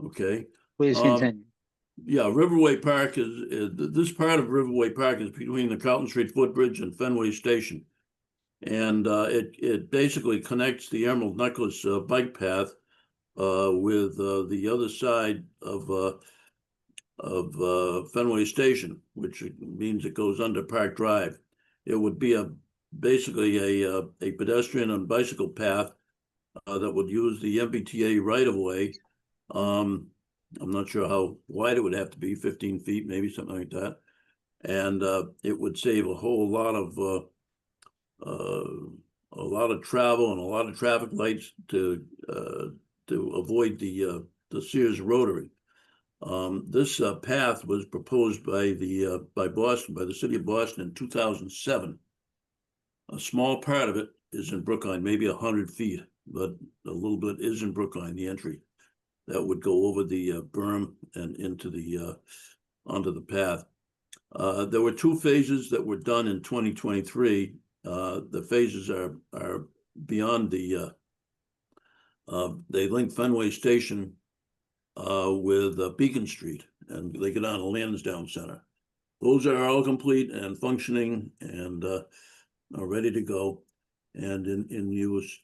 Okay. Please Um, continue. yeah, Riverway Park is this part of Riverway Park is between the Carlton Street Footbridge and Fenway Station. And it basically connects the Emerald Necklace bike path with the other side of Fenway Station, which means it goes under Park Drive. It would be basically a pedestrian and bicycle path that would use the MBTA right of way. Um, I'm not sure how wide it would have to be, 15 feet, maybe something like that. And it would save uh, a lot of travel and a lot of traffic lights to avoid the Sears Rotary. This path was proposed by Boston, by the city of Boston in 2007. A small part of it is in Brookline, maybe 100 feet, but a little bit is in Brookline, the entry that would go over the berm and into the onto the path. There were two phases that were done in 2023. The phases are beyond they link Fenway Station with Beacon Street, and they get on to Lansdowne Center. Those are all complete and functioning and are ready to go and in use.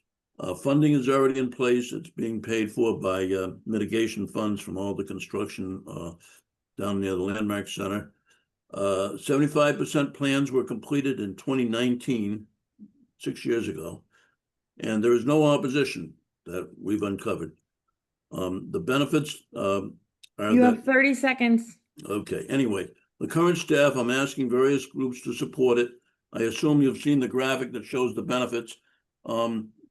Funding is already in place. It's being paid for by mitigation funds from all the construction down near the Landmark Center. 75% plans were completed in 2019, 6 years ago, and there is no opposition that we've uncovered. The benefits are You that, have 30 seconds. okay, anyway, the current staff, I'm asking various groups to support it. I assume you've seen the graphic that shows the benefits.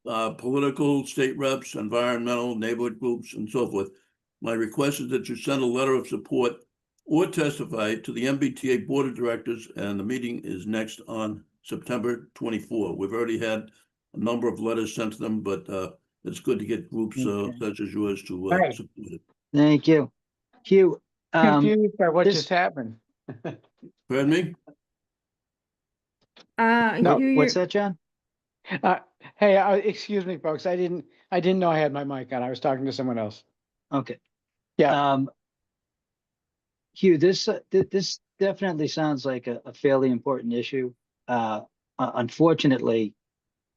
Political, state reps, environmental, neighborhood groups, and so forth. My request is that you send a letter of support or testify to the MBTA Board of Directors, and the meeting is next on September 24. We've already had a number of letters sent to them, but it's good to get groups Okay. such as yours to Right. support it. Thank you. Hugh, Confused by what this- just happened. Pardon me? No, what's that, John? Hey, excuse me, folks. I didn't know I had my mic on. I was talking to someone else. Okay. Yeah. Hugh, this definitely sounds like a fairly important issue. Unfortunately,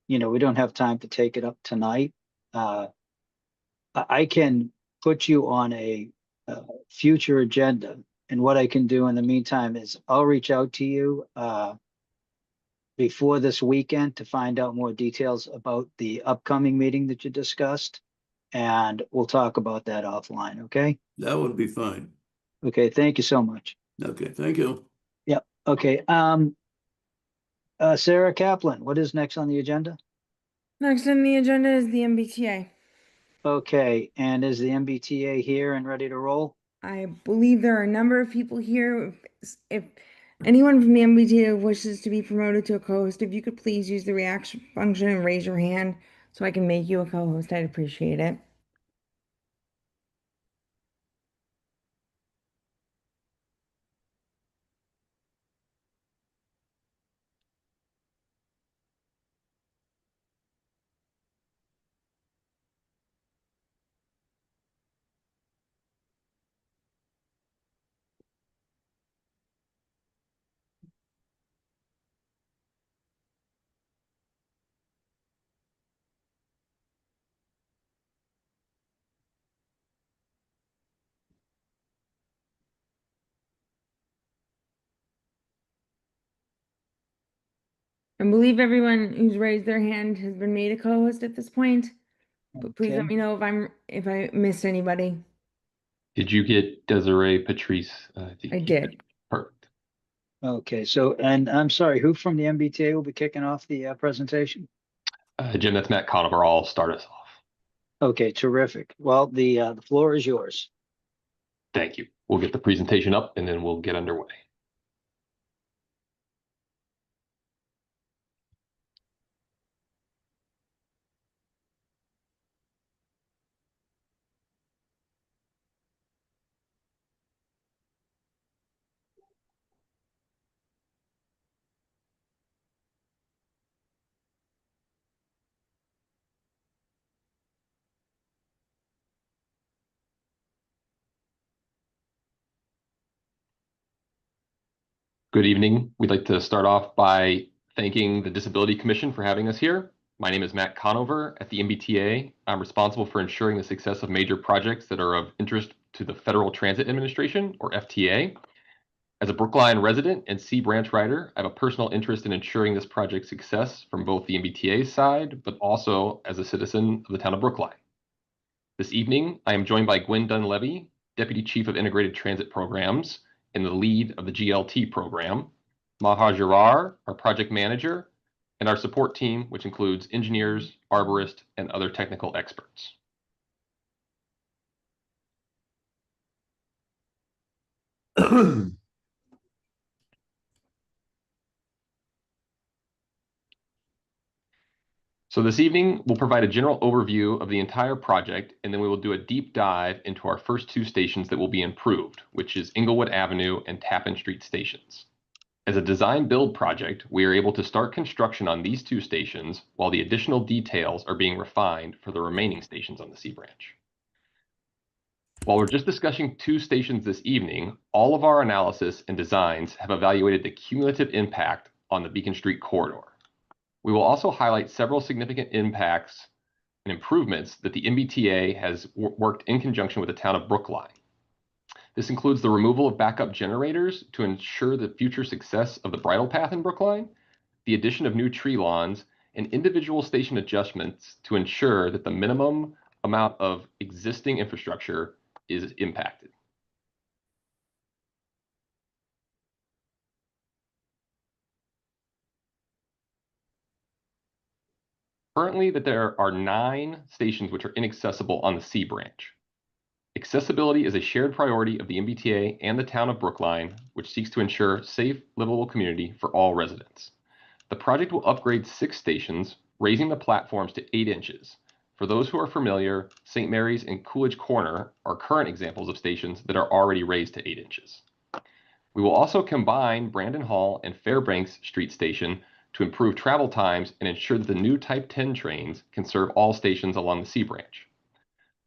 we don't have time to take it up tonight. I can put you on a future agenda, and what I can do in the meantime is I'll reach out to you before this weekend to find out more details about the upcoming meeting that you discussed, and we'll talk about that offline, okay? That would be fine. Okay, thank you so much. Okay, thank you. Yep, okay. Sarah Kaplan, what is next on the agenda? Next on the agenda is the MBTA. Okay, and is the MBTA here and ready to roll? I believe there are a number of people here. If anyone from the MBTA wishes to be promoted to a co-host, if you could please use the reaction function and raise your hand so I can make you a co-host, I'd appreciate it. I believe everyone who's raised their hand has been made a co-host at this point, but please let Okay. me know if I missed anybody. Did you get Desiree Patrice? I did. Perfect. Okay, so, and I'm sorry, who from the MBTA will be kicking off the presentation? Jim, that's Matt Conover. I'll start us off. Okay, terrific. Well, the floor is yours. Thank you. We'll get the presentation up and then we'll get underway. Good evening. We'd like to start off by thanking the Disability Commission for having us here. My name is Matt Conover at the MBTA. I'm responsible for ensuring the success of major projects that are of interest to the Federal Transit Administration, or FTA. As a Brookline resident and C branch rider, I have a personal interest in ensuring this project's success from both the MBTA's side, but also as a citizen of the town of Brookline. This evening, I am joined by Gwen Dunleavy, Deputy Chief of Integrated Transit Programs and the lead of the GLT program, Maha Girar, our project manager, and our support team, which includes engineers, arborists, and other technical experts. So this evening, we'll provide a general overview of the entire project, and then we will do a deep dive into our first two stations that will be improved, which is Inglewood Avenue and Tappan Street stations. As a design build project, we are able to start construction on these two stations while the additional details are being refined for the remaining stations on the C branch. While we're just discussing two stations this evening, all of our analysis and designs have evaluated the cumulative impact on the Beacon Street corridor. We will also highlight several significant impacts and improvements that the MBTA has worked in conjunction with the town of Brookline. This includes the removal of backup generators to ensure the future success of the bridle path in Brookline, the addition of new tree lawns, and individual station adjustments to ensure that the minimum amount of existing infrastructure is impacted. Currently, there are 9 stations which are inaccessible on the C branch. Accessibility is a shared priority of the MBTA and the town of Brookline, which seeks to ensure safe, livable community for all residents. The project will upgrade 6 stations, raising the platforms to 8 inches. For those who are familiar, St. Mary's and Coolidge Corner are current examples of stations that are already raised to 8 inches. We will also combine Brandon Hall and Fairbanks Street Station to improve travel times and ensure that the new Type 10 trains can serve all stations along the C branch.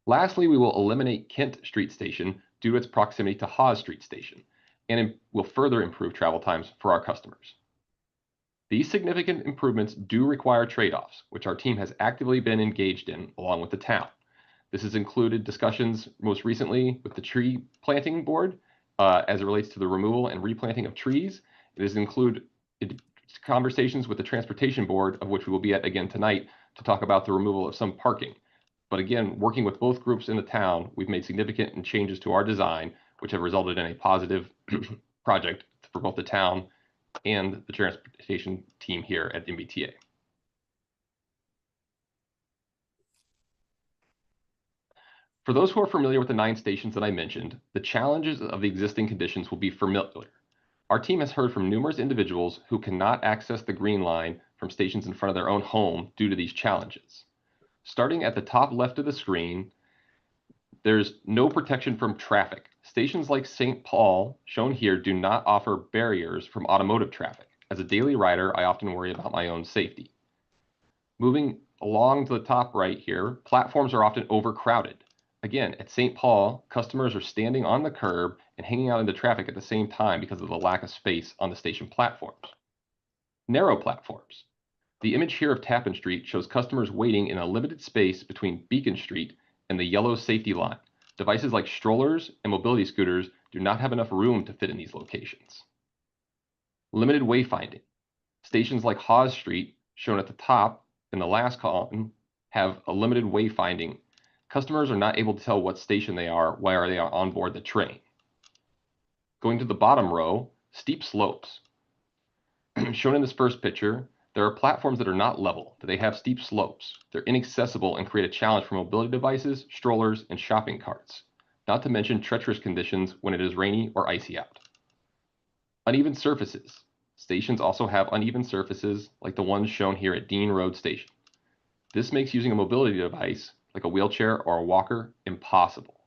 Lastly, we will eliminate Kent Street Station due to its proximity to Hawes Street Station, and will further improve travel times for our customers. These significant improvements do require trade-offs, which our team has actively been engaged in along with the town. This has included discussions most recently with the tree planting board as it relates to the removal and replanting of trees. It has included conversations with the transportation board, of which we will be at again tonight, to talk about the removal of some parking. But again, working with both groups in the town, we've made significant changes to our design, which have resulted in a positive project for both the town and the transportation team here at MBTA. For those who are familiar with the 9 stations that I mentioned, the challenges of the existing conditions will be familiar. Our team has heard from numerous individuals who cannot access the Green Line from stations in front of their own home due to these challenges. Starting at the top left of the screen, there's no protection from traffic. Stations like St. Paul, shown here, do not offer barriers from automotive traffic. As a daily rider, I often worry about my own safety. Moving along to the top right here, platforms are often overcrowded. Again, at St. Paul, customers are standing on the curb and hanging out into traffic at the same time because of the lack of space on the station platforms. Narrow platforms. The image here of Tappan Street shows customers waiting in a limited space between Beacon Street and the yellow safety line. Devices like strollers and mobility scooters do not have enough room to fit in these locations. Limited wayfinding. Stations like Hawes Street, shown at the top in the last column, have a limited wayfinding. Customers are not able to tell what station they are while they are on board the train. Going to the bottom row, steep slopes. Shown in this first picture, there are platforms that are not level, that they have steep slopes. They're inaccessible and create a challenge for mobility devices, strollers, and shopping carts, not to mention treacherous conditions when it is rainy or icy out. Uneven surfaces. Stations also have uneven surfaces like the ones shown here at Dean Road Station. This makes using a mobility device, like a wheelchair or a walker, impossible.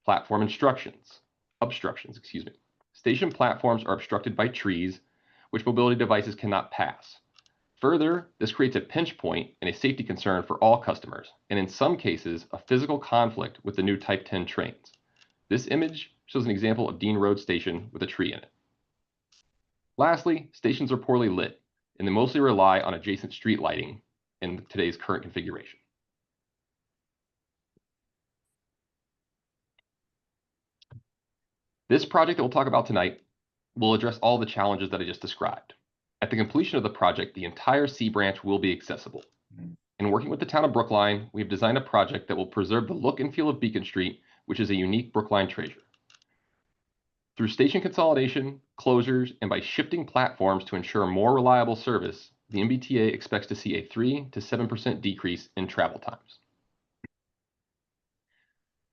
Platform obstructions. Station platforms are obstructed by trees, which mobility devices cannot pass. Further, this creates a pinch point and a safety concern for all customers, and in some cases, a physical conflict with the new Type 10 trains. This image shows an example of Dean Road Station with a tree in it. Lastly, stations are poorly lit, and they mostly rely on adjacent street lighting in today's current configuration. This project that we'll talk about tonight will address all the challenges that I just described. At the completion of the project, the entire C branch will be accessible. In working with the town of Brookline, we have designed a project that will preserve the look and feel of Beacon Street, which is a unique Brookline treasure. Through station consolidation, closures, and by shifting platforms to ensure more reliable service, the MBTA expects to see a 3 to 7% decrease in travel times.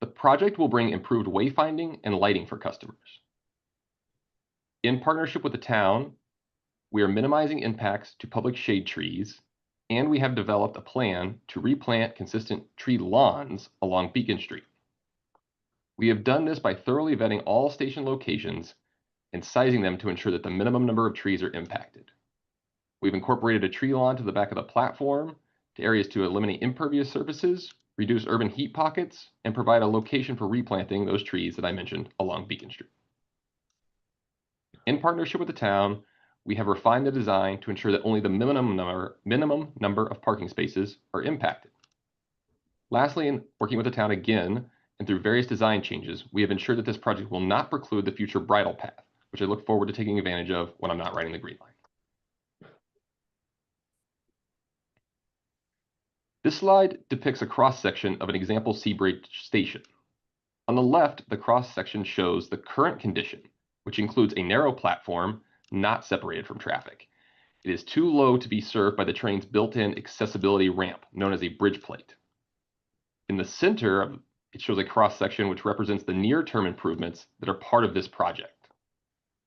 The project will bring improved wayfinding and lighting for customers. In partnership with the town, we are minimizing impacts to public shade trees, and we have developed a plan to replant consistent tree lawns along Beacon Street. We have done this by thoroughly vetting all station locations and sizing them to ensure that the minimum number of trees are impacted. We've incorporated a tree lawn to the back of the platform to areas to eliminate impervious surfaces, reduce urban heat pockets, and provide a location for replanting those trees that I mentioned along Beacon Street. In partnership with the town, we have refined the design to ensure that only the minimum number of parking spaces are impacted. Lastly, in working with the town again, and through various design changes, we have ensured that this project will not preclude the future bridle path, which I look forward to taking advantage of when I'm not riding the Green Line. This slide depicts a cross-section of an example Seabridge station. On the left, the cross-section shows the current condition, which includes a narrow platform not separated from traffic. It is too low to be served by the train's built-in accessibility ramp, known as a bridge plate. In the center, it shows a cross-section which represents the near-term improvements that are part of this project.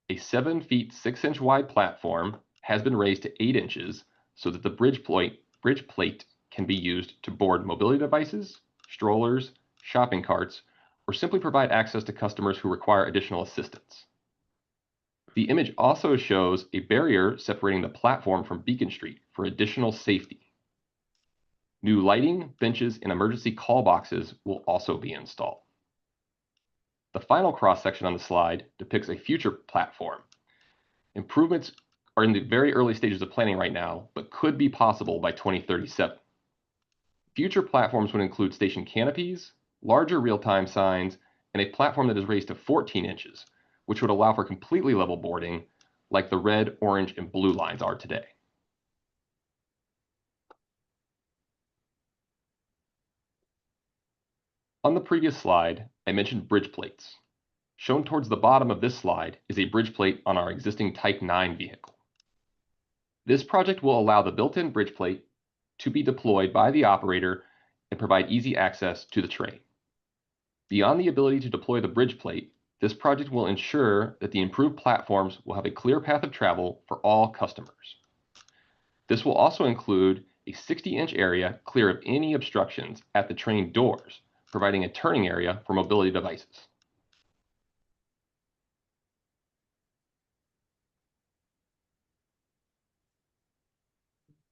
A 7 feet 6 inch wide platform has been raised to 8 inches so that the bridge plate can be used to board mobility devices, strollers, shopping carts, or simply provide access to customers who require additional assistance. The image also shows a barrier separating the platform from Beacon Street for additional safety. New lighting, benches, and emergency call boxes will also be installed. The final cross-section on the slide depicts a future platform. Improvements are in the very early stages of planning right now, but could be possible by 2037. Future platforms would include station canopies, larger real-time signs, and a platform that is raised to 14 inches, which would allow for completely level boarding like the red, orange, and blue lines are today. On the previous slide, I mentioned bridge plates. Shown towards the bottom of this slide is a bridge plate on our existing Type 9 vehicle. This project will allow the built-in bridge plate to be deployed by the operator and provide easy access to the train. Beyond the ability to deploy the bridge plate, this project will ensure that the improved platforms will have a clear path of travel for all customers. This will also include a 60-inch area clear of any obstructions at the train doors, providing a turning area for mobility devices.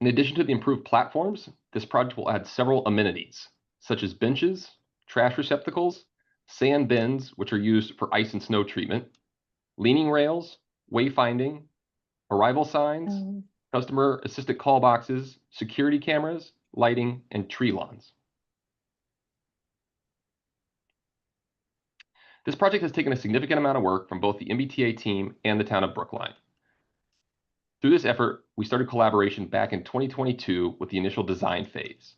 In addition to the improved platforms, this project will add several amenities, such as benches, trash receptacles, sand bins, which are used for ice and snow treatment, leaning rails, wayfinding, arrival signs, customer assisted call boxes, security cameras, lighting, and tree lawns. This project has taken a significant amount of work from both the MBTA team and the town of Brookline. Through this effort, we started collaboration back in 2022 with the initial design phase.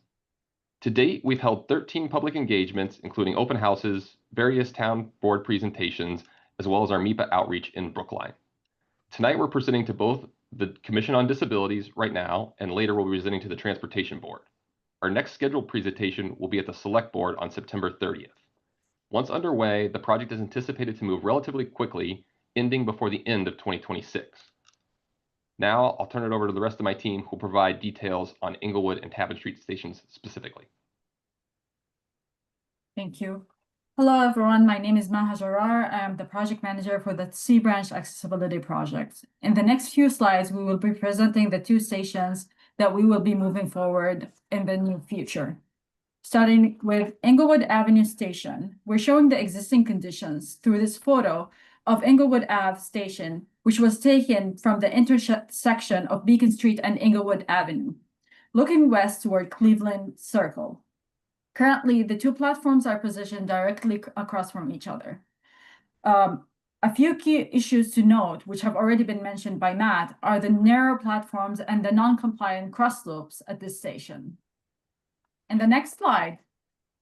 To date, we've held 13 public engagements, including open houses, various town board presentations, as well as our MIPA outreach in Brookline. Tonight, we're presenting to both the Commission on Disabilities right now, and later we'll be presenting to the Transportation Board. Our next scheduled presentation will be at the Select Board on September 30th. Once underway, the project is anticipated to move relatively quickly, ending before the end of 2026. Now, I'll turn it over to the rest of my team who will provide details on Englewood and Tappan Street stations specifically. Thank you. Hello, everyone. My name is Maha Jarar. I am the project manager for the C Branch Accessibility Project. In the next few slides, we will be presenting the 2 stations that we will be moving forward in the near future. Starting with Englewood Avenue Station, we're showing the existing conditions through this photo of Englewood Ave Station, which was taken from the intersection of Beacon Street and Inglewood Avenue, looking west toward Cleveland Circle. Currently, the two platforms are positioned directly across from each other. A few key issues to note, which have already been mentioned by Matt, are the narrow platforms and the non-compliant cross slopes at this station. In the next slide,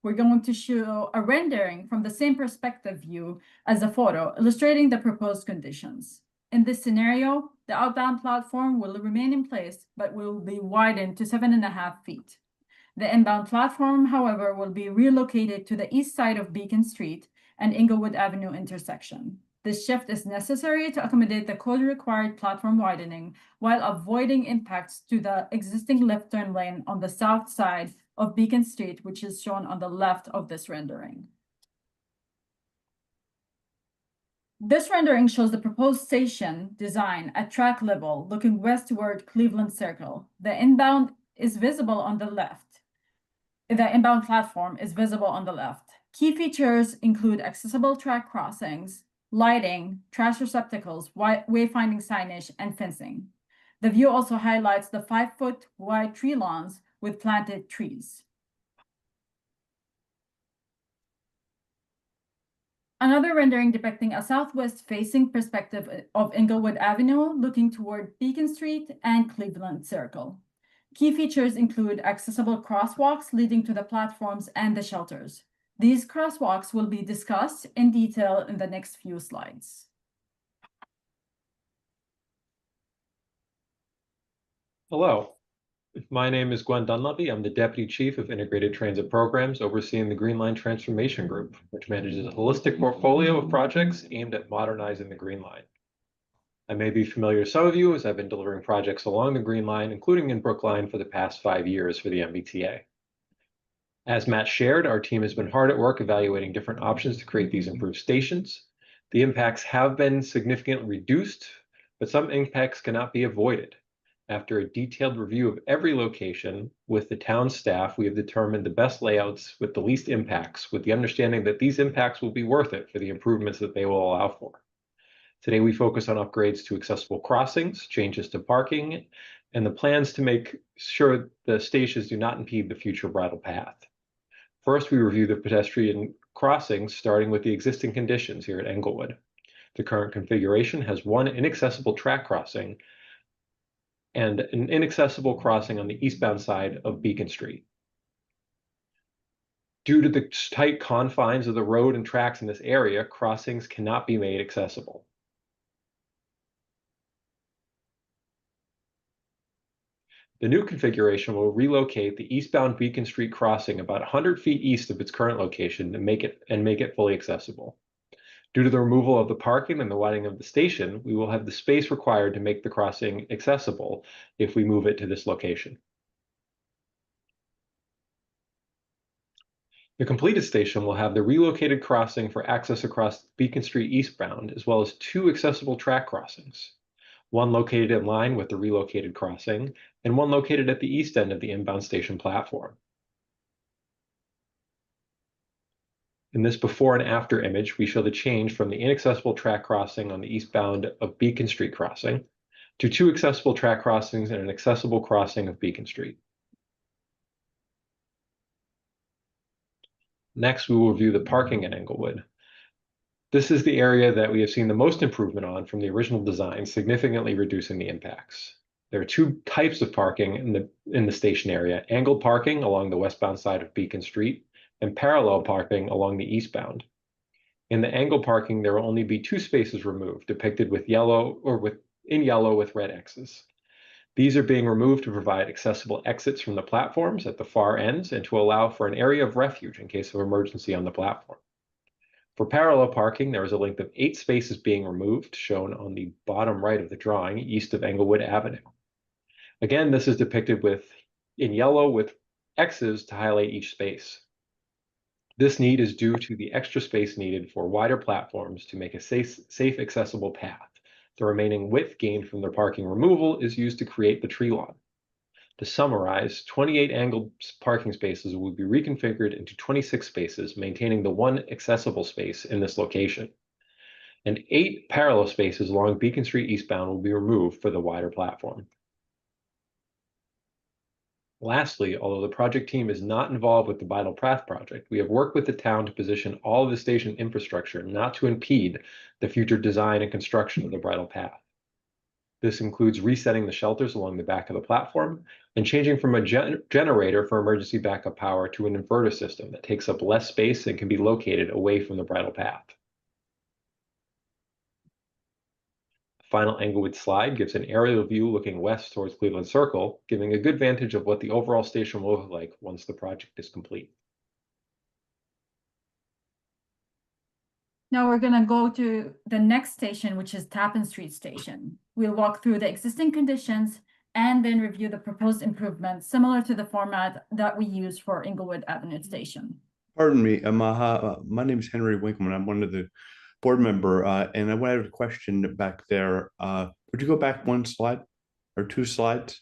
we're going to show a rendering from the same perspective view as the photo, illustrating the proposed conditions. In this scenario, the outbound platform will remain in place, but will be widened to 7.5 feet. The inbound platform, however, will be relocated to the east side of Beacon Street and Inglewood Avenue intersection. This shift is necessary to accommodate the code-required platform widening while avoiding impacts to the existing left turn lane on the south side of Beacon Street, which is shown on the left of this rendering. This rendering shows the proposed station design at track level, looking west toward Cleveland Circle. The inbound is visible on the left. The inbound platform is visible on the left. Key features include accessible track crossings, lighting, trash receptacles, wayfinding signage, and fencing. The view also highlights the 5-foot wide tree lawns with planted trees. Another rendering depicting a southwest-facing perspective of Inglewood Avenue looking toward Beacon Street and Cleveland Circle. Key features include accessible crosswalks leading to the platforms and the shelters. These crosswalks will be discussed in detail in the next few slides. Hello, my name is Gwen Dunleavy. I'm the Deputy Chief of Integrated Transit Programs overseeing the Green Line Transformation Group, which manages a holistic portfolio of projects aimed at modernizing the Green Line. I may be familiar to some of you as I've been delivering projects along the Green Line, including in Brookline for the past 5 years for the MBTA. As Matt shared, our team has been hard at work evaluating different options to create these improved stations. The impacts have been significantly reduced, but some impacts cannot be avoided. After a detailed review of every location with the town staff, we have determined the best layouts with the least impacts, with the understanding that these impacts will be worth it for the improvements that they will allow for. Today, we focus on upgrades to accessible crossings, changes to parking, and the plans to make sure the stations do not impede the future bridle path. First, we review the pedestrian crossings, starting with the existing conditions here at Englewood. The current configuration has one inaccessible track crossing and an inaccessible crossing on the eastbound side of Beacon Street. Due to the tight confines of the road and tracks in this area, crossings cannot be made accessible. The new configuration will relocate the eastbound Beacon Street crossing about 100 feet east of its current location to make it fully accessible. Due to the removal of the parking and the widening of the station, we will have the space required to make the crossing accessible if we move it to this location. The completed station will have the relocated crossing for access across Beacon Street eastbound, as well as 2 accessible track crossings, one located in line with the relocated crossing, and one located at the east end of the inbound station platform. In this before and after image, we show the change from the inaccessible track crossing on the eastbound of Beacon Street crossing to 2 accessible track crossings and an accessible crossing of Beacon Street. Next, we will review the parking at Englewood. This is the area that we have seen the most improvement on from the original design, significantly reducing the impacts. There are 2 types of parking in the station area: angled parking along the westbound side of Beacon Street and parallel parking along the eastbound. In the angled parking, there will only be 2 spaces removed, depicted with yellow in yellow with red X's. These are being removed to provide accessible exits from the platforms at the far ends and to allow for an area of refuge in case of emergency on the platform. For parallel parking, there is a length of 8 spaces being removed, shown on the bottom right of the drawing, east of Englewood Avenue. Again, this is depicted in yellow with X's to highlight each space. This need is due to the extra space needed for wider platforms to make a safe, accessible path. The remaining width gained from the parking removal is used to create the tree lawn. To summarize, 28 angled parking spaces will be reconfigured into 26 spaces, maintaining the 1 accessible space in this location. and 8 parallel spaces along Beacon Street eastbound will be removed for the wider platform. Lastly, although the project team is not involved with the Vital Path project, we have worked with the town to position all of the station infrastructure not to impede the future design and construction of the Bridle Path. This includes resetting the shelters along the back of the platform and changing from a generator for emergency backup power to an inverter system that takes up less space and can be located away from the Bridle Path. The final Englewood slide gives an aerial view looking west towards Cleveland Circle, giving a good vantage of what the overall station will look like once the project is complete. Now we're gonna go to the next station, which is Tappan Street Station. We'll walk through the existing conditions and then review the proposed improvements, similar to the format that we use for Englewood Avenue Station. Pardon me, my name is Henry Winkleman. I'm one of the board member, and I wanted a question back there. Would you go back one slide or two slides?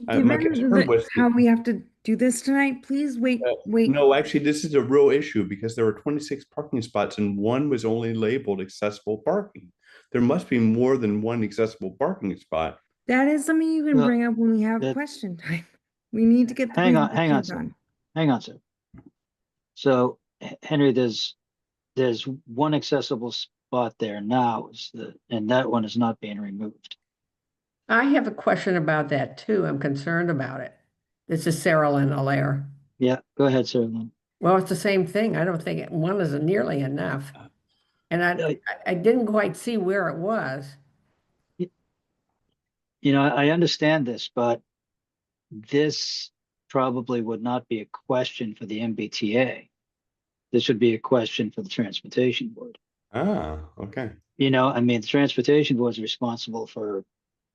My concern Given was how we have to do this tonight, please wait. no, actually, this is a real issue because there were 26 parking spots and one was only labeled accessible parking. There must be more than one accessible parking spot. That is something you can Well, bring up when we have that- question time. We need to get the hang on, presentations sir. done. Hang on, sir. So Henry, there's one accessible spot there now, and that one is not being removed. I have a question about that too. I'm concerned about it. This is Sarah Lynn Allaire. Yeah, go ahead, sir. Lynn. Well, it's the same thing. I don't think one is nearly enough. And I didn't quite see where it was. You know, I understand this, but this probably would not be a question for the MBTA. This would be a question for the Transportation Board. Ah, okay. You know, I mean, the Transportation Board is responsible for,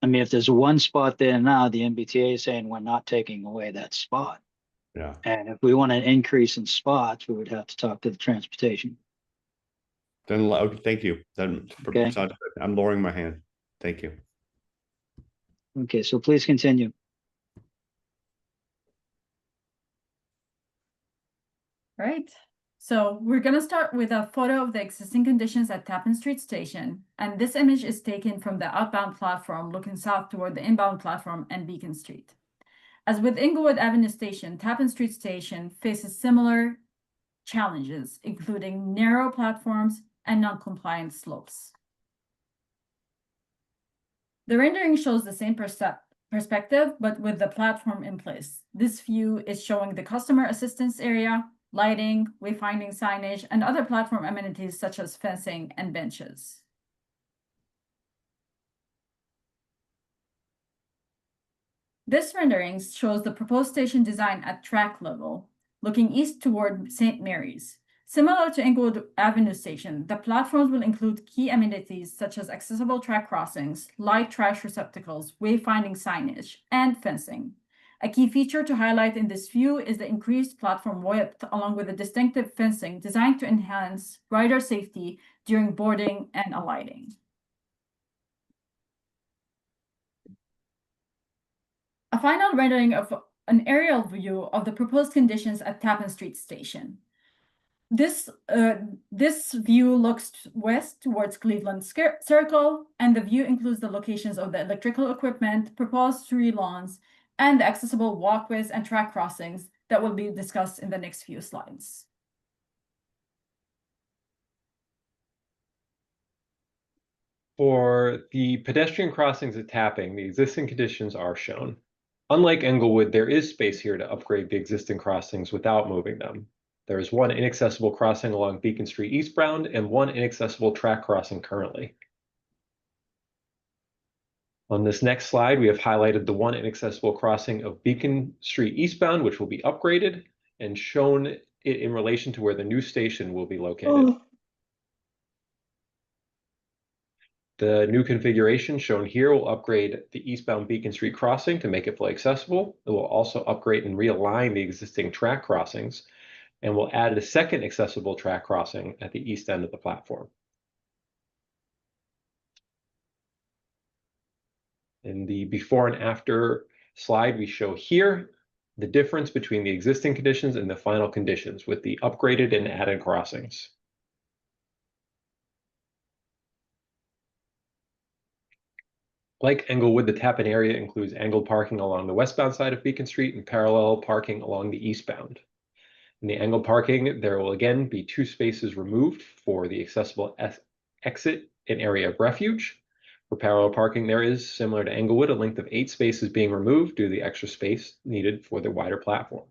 I mean, if there's one spot there now, the MBTA is saying we're not taking away that spot. Yeah. And if we want an increase in spots, we would have to talk to the Transportation. Then, okay, thank you. Then Okay. I'm lowering my hand. Thank you. Okay, so please continue. Right. So we're gonna start with a photo of the existing conditions at Tappan Street Station. And this image is taken from the outbound platform looking south toward the inbound platform and Beacon Street. As with Englewood Avenue Station, Tappan Street Station faces similar challenges, including narrow platforms and non-compliant slopes. The rendering shows the same perspective, but with the platform in place. This view is showing the customer assistance area, lighting, wayfinding signage, and other platform amenities such as fencing and benches. This rendering shows the proposed station design at track level, looking east toward St. Mary's. Similar to Englewood Avenue Station, the platforms will include key amenities such as accessible track crossings, light trash receptacles, wayfinding signage, and fencing. A key feature to highlight in this view is the increased platform width along with the distinctive fencing designed to enhance rider safety during boarding and alighting. A final rendering of an aerial view of the proposed conditions at Tappan Street Station. This view looks west towards Cleveland Circle, and the view includes the locations of the electrical equipment, proposed tree lawns, and the accessible walkways and track crossings that will be discussed in the next few slides. For the pedestrian crossings at Tapping, the existing conditions are shown. Unlike Englewood, there is space here to upgrade the existing crossings without moving them. There is one inaccessible crossing along Beacon Street eastbound and one inaccessible track crossing currently. On this next slide, we have highlighted the one inaccessible crossing of Beacon Street eastbound, which will be upgraded, and shown it in relation to where the new station will be located. The new configuration shown here will upgrade the eastbound Beacon Street crossing to make it fully accessible. It will also upgrade and realign the existing track crossings, and will add a second accessible track crossing at the east end of the platform. In the before and after slide we show here the difference between the existing conditions and the final conditions with the upgraded and added crossings. Like Englewood, the tap-in area includes angled parking along the westbound side of Beacon Street and parallel parking along the eastbound. In the angled parking, there will again be 2 spaces removed for the accessible exit and area of refuge. For parallel parking, there is, similar to Englewood, a length of 8 spaces being removed due to the extra space needed for the wider platform.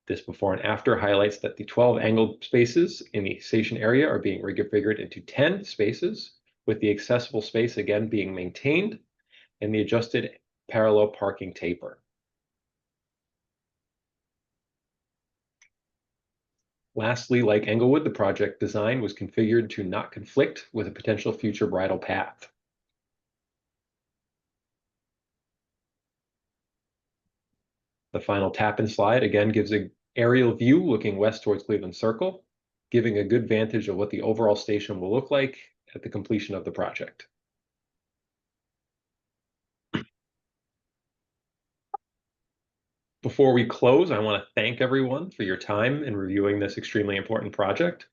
This before and after highlights that the 12 angled spaces in the station area are being reconfigured into 10 spaces, with the accessible space again being maintained and the adjusted parallel parking taper. Lastly, like Englewood, the project design was configured to not conflict with a potential future bridle path. The final tap-in slide again gives an aerial view looking west towards Cleveland Circle, giving a good vantage of what the overall station will look like at the completion of the project. Before we close, I want to thank everyone for your time in reviewing this extremely important project.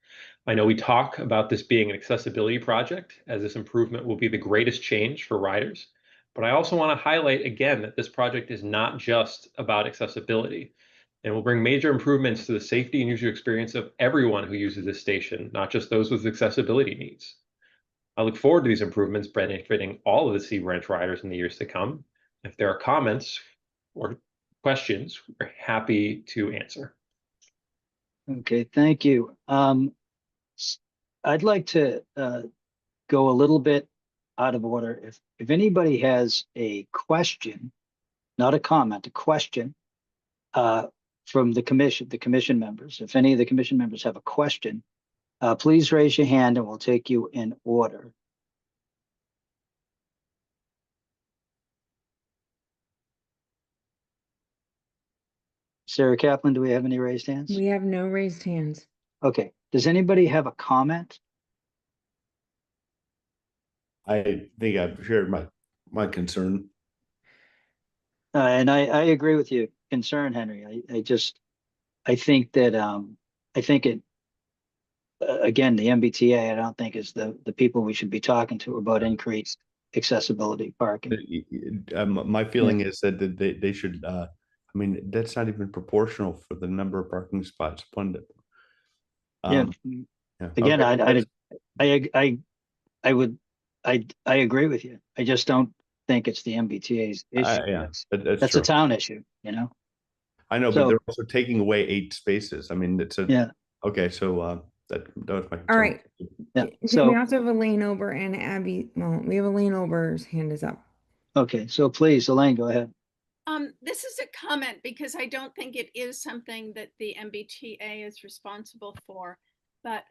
I know we talk about this being an accessibility project, as this improvement will be the greatest change for riders, but I also want to highlight again that this project is not just about accessibility, and will bring major improvements to the safety and user experience of everyone who uses this station, not just those with accessibility needs. I look forward to these improvements benefiting all of the Sea Branch riders in the years to come. If there are comments or questions, we're happy to answer. Okay, thank you. I'd like to go a little bit out of order. If anybody has a question, not a comment, a question from the commission members, if any of the commission members have a question, please raise your hand and we'll take you in order. Sarah Kaplan, do we have any raised hands? We have no raised hands. Okay, does anybody have a comment? I think I've shared my concern. And I agree with you, concern, Henry. I think that I think it again, the MBTA, I don't think is the people we should be talking to about increased accessibility parking. My feeling is that they should. I mean, that's not even proportional for the number of parking spots. Yeah. Again, okay. I agree with you. I just don't think it's the MBTA's issue. Yeah, That's true. a town issue, you know? I know, So- but they're also taking away 8 spaces. I mean, it's a Yeah. okay. So that was my concern. All right. Yeah. We So, also have Elaine Ober and Abby. Well, we have Elaine Ober's hand is up. okay, so please, Elaine, go ahead. This is a comment because I don't think it is something that the MBTA is responsible for, but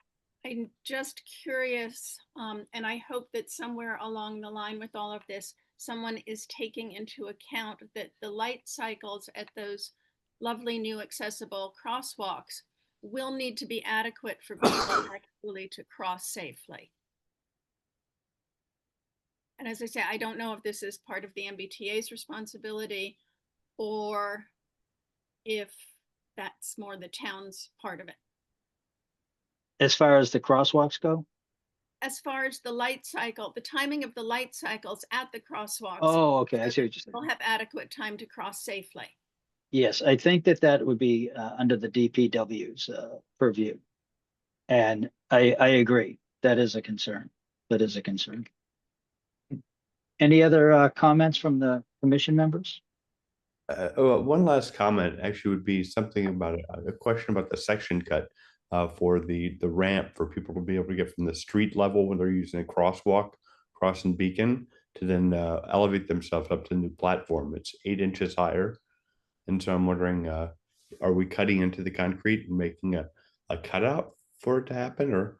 I'm just curious, and I hope that somewhere along the line with all of this, someone is taking into account that the light cycles at those lovely new accessible crosswalks will need to be adequate for people actually to cross safely. And as I say, I don't know if this is part of the MBTA's responsibility or if that's more the town's part of it. As far as the crosswalks go? As far as the light cycle, the timing of the light cycles at the crosswalks. Oh, okay, I see what you're saying. Will have adequate time to cross safely. Yes, I think that would be under the DPW's purview. And I agree, that is a concern. That is a concern. Any other comments from the commission members? One last comment actually would be something about a question about the section cut for the ramp for people to be able to get from the street level when they're using a crosswalk crossing Beacon to then elevate themselves up to the new platform. It's 8 inches higher, and so I'm wondering, are we cutting into the concrete and making a cutout for it to happen, or?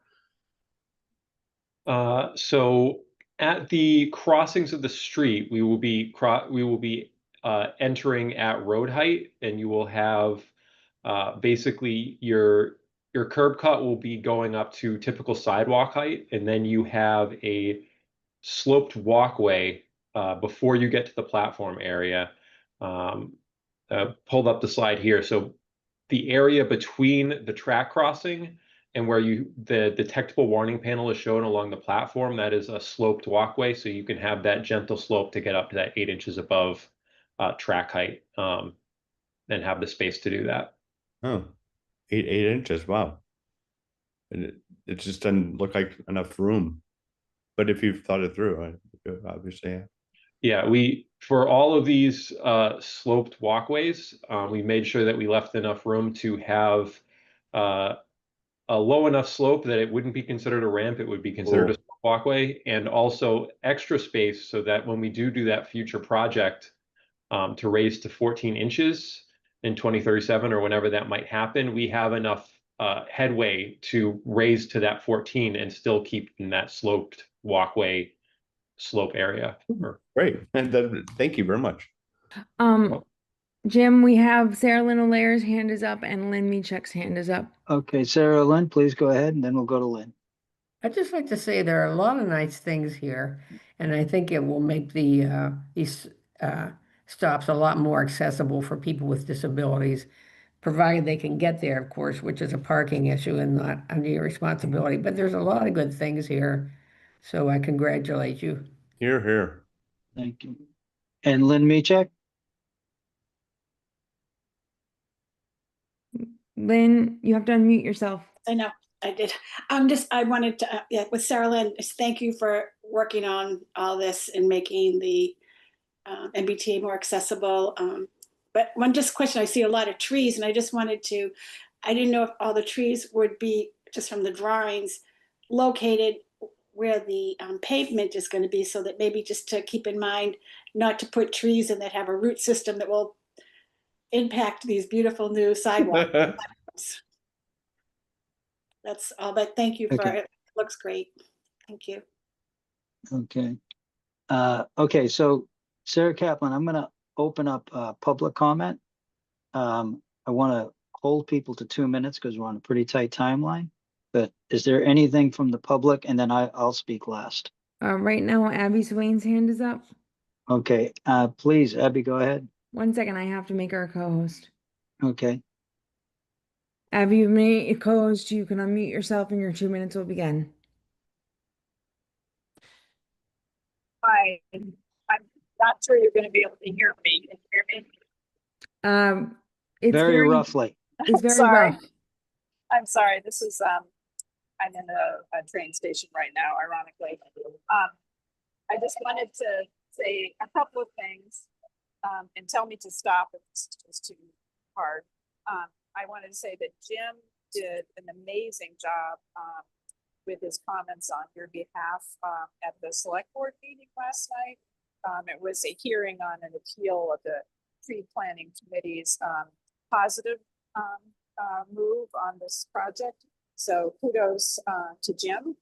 So at the crossings of the street, we will be entering at road height, and you will have basically your curb cut will be going up to typical sidewalk height, and then you have a sloped walkway before you get to the platform area. Pulled up the slide here. So the area between the track crossing And where the detectable warning panel is shown along the platform, that is a sloped walkway, so you can have that gentle slope to get up to that 8 inches above track height, and have the space to do that. Oh, 8 inches. Wow. And it just doesn't look like enough room. But if you've thought it through, obviously, yeah. Yeah, for all of these sloped walkways, we made sure that we left enough room to have a low enough slope that it wouldn't be considered a ramp, it would be considered a walkway, and also extra space so that when we do that future project to raise to 14 inches in 2037 or whenever that might happen, we have enough headway to raise to that 14 and still keep in that sloped walkway slope area. Great. And then, thank you very much. Jim, we have Sarah Lynn O'Leary's hand is up and Lynn Meachek's hand is up. Okay, Sarah Lynn, please go ahead, and then we'll go to Lynn. I'd just like to say there are a lot of nice things here, and I think it will make these stops a lot more accessible for people with disabilities, provided they can get there, of course, which is a parking issue and not under your responsibility. But there's a lot of good things here, so I congratulate you. Here, here. Thank you. And Lynn Meachek? Lynn, you have to unmute yourself. I know, I did. I wanted to, yeah, with Sarah Lynn, thank you for working on all this and making the MBTA more accessible. But one just question, I see a lot of trees and I just wanted to, I didn't know if all the trees would be, just from the drawings, located where the pavement is going to be, so that maybe just to keep in mind not to put trees in that have a root system that will impact these beautiful new sidewalks. That's all, but thank you for Okay. it. It looks great. Thank you. Okay. Okay, so Sarah Kaplan, I'm gonna open up public comment. I want to hold people to 2 minutes because we're on a pretty tight timeline. But is there anything from the public? And then I'll speak last. Right now, Abby Swain's hand is up. Okay, please, Abby, go ahead. 1 second, I have to make her a co-host. Okay. Abby, you made a co-host. You can unmute yourself and your 2 minutes will begin. Hi, I'm not sure you're going to be able to hear me. Can you hear me? It's very roughly. It's very sorry. rough. I'm sorry. This is I'm in a train station right now, ironically. I just wanted to say a couple of things and tell me to stop if it's just too hard. I wanted to say that Jim did an amazing job with his comments on your behalf at the select board meeting last night. It was a hearing on an appeal of the tree planning committee's positive move on this project. So kudos to Jim.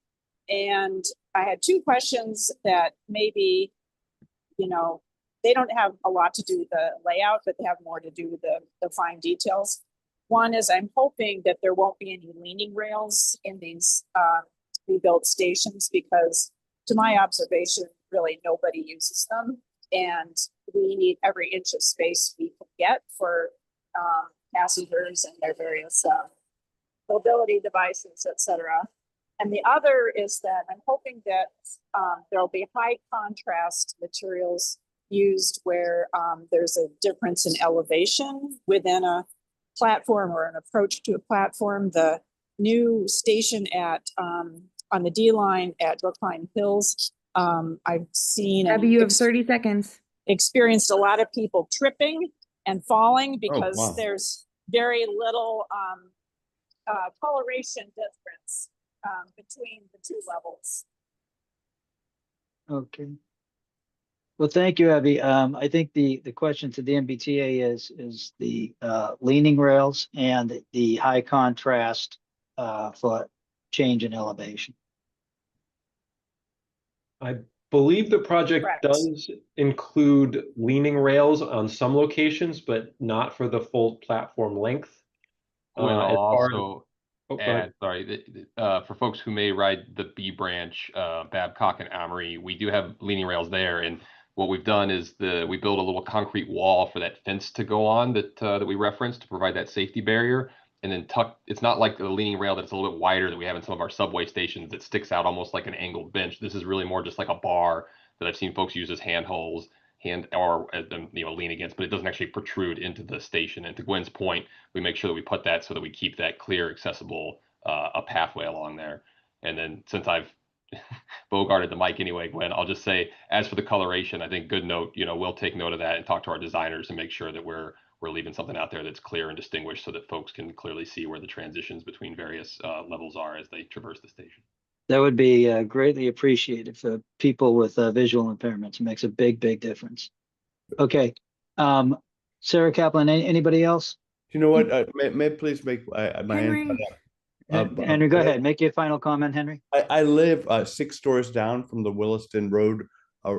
And I had two questions that maybe, you know, they don't have a lot to do with the layout, but they have more to do with the fine details. One is I'm hoping that there won't be any leaning rails in these rebuilt stations, because to my observation, really nobody uses them. And we need every inch of space we can get for passengers and their various mobility devices, etc. And the other is that I'm hoping that there'll be high contrast materials used where there's a difference in elevation within a platform or an approach to a platform. The new station at on the D line at Brookline Hills, I've seen Abby, you have 30 seconds. Experienced a lot of people tripping and falling because there's very little coloration difference between the two levels. Okay. Well, thank you, Abby. I think the question to the MBTA is the leaning rails and the high contrast for change in elevation. I believe the project Correct. does include leaning rails on some locations, but not for the full platform length. Well, I'll as far as- also Oh, go ahead. add, sorry, for folks who may ride the B branch, Babcock and Amory, we do have leaning rails there. And what we've done is we built a little concrete wall for that fence to go on that we referenced to provide that safety barrier. and then tuck. It's not like the leaning rail that's a little bit wider that we have in some of our subway stations that sticks out almost like an angled bench. This is really more just like a bar that I've seen folks use as handholds, or lean against, but it doesn't actually protrude into the station. And to Gwen's point, we make sure that we put that so that we keep that clear, accessible, a pathway along there. And then since I've bogarted the mic anyway, Gwen, I'll just say, as for the coloration, I think good note, we'll take note of that and talk to our designers and make sure that we're leaving something out there that's clear and distinguished so that folks can clearly see where the transitions between various levels are as they traverse the station. That would be greatly appreciated for people with visual impairments. It makes a big, big difference. Okay. Sarah Kaplan, anybody else? You know what? May I please make my hand Henry. up? Henry, go ahead. Make your final comment, Henry. I live 6 doors down from the Williston Road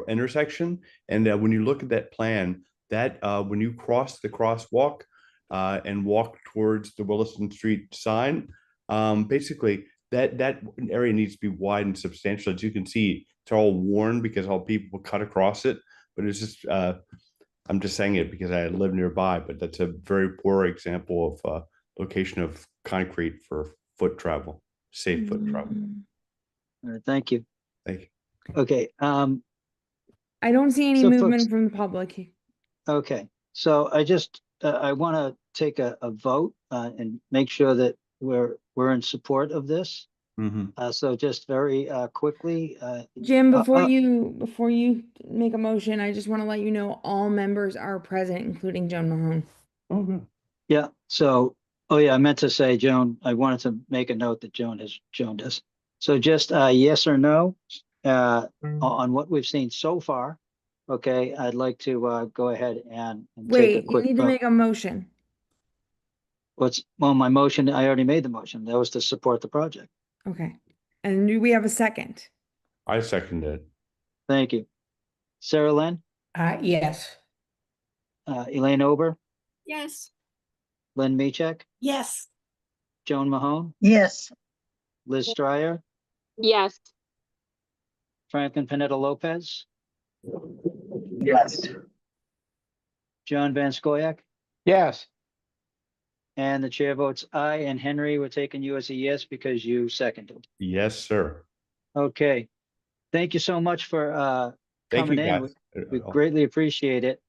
intersection. And when you look at that plan, that when you cross the crosswalk and walk towards the Williston Street sign, basically that area needs to be widened substantially. As you can see, it's all worn because all people cut across it. But it's just, I'm just saying it because I live nearby, but that's a very poor example of location of concrete for foot travel, safe foot travel. All right, thank you. Thank you. Okay. I don't see any So, movement folks- from the public. Okay, so I just I want to take a vote and make sure that we're in support of this. So just very quickly, Jim, before you make a motion, I just want to let you know all members are present, including Joan Mahone. Oh, good. yeah. So, oh yeah, I meant to say, Joan. I wanted to make a note that Joan does. So just yes or no on what we've seen so far. Okay, I'd like to go ahead and take a Wait, you quick need to vote. make a motion. Well, my motion, I already made the motion. That was to support the project. Okay. And do we have a second? I second it. Thank you. Sarah Lynn, Yes. Elaine Ober, Yes. Lynn Meachek, Yes. Joan Mahone, Yes. Liz Stryer, Yes. Franklin Pineda Lopez, Yes. John Van Scoyac, Yes. and the chair votes aye. And Henry, we're taking you as a yes because you seconded. Yes, sir. Okay. Thank you so much for Thank you, coming in. guys. We greatly appreciate it.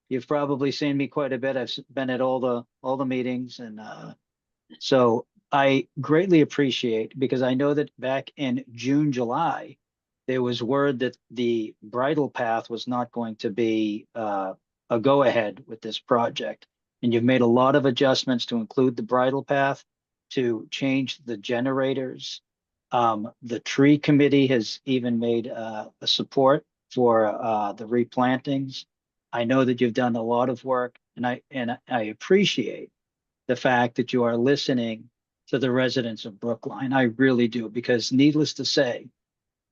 You've probably seen me quite a bit. I've been at all the meetings, and so I greatly appreciate, because I know that back in June, July, there was word that the bridle path was not going to be a go-ahead with this project. And you've made a lot of adjustments to include the bridle path, to change the generators. The tree committee has even made a support for the replantings. I know that you've done a lot of work, and I appreciate the fact that you are listening to the residents of Brookline. I really do, because needless to say,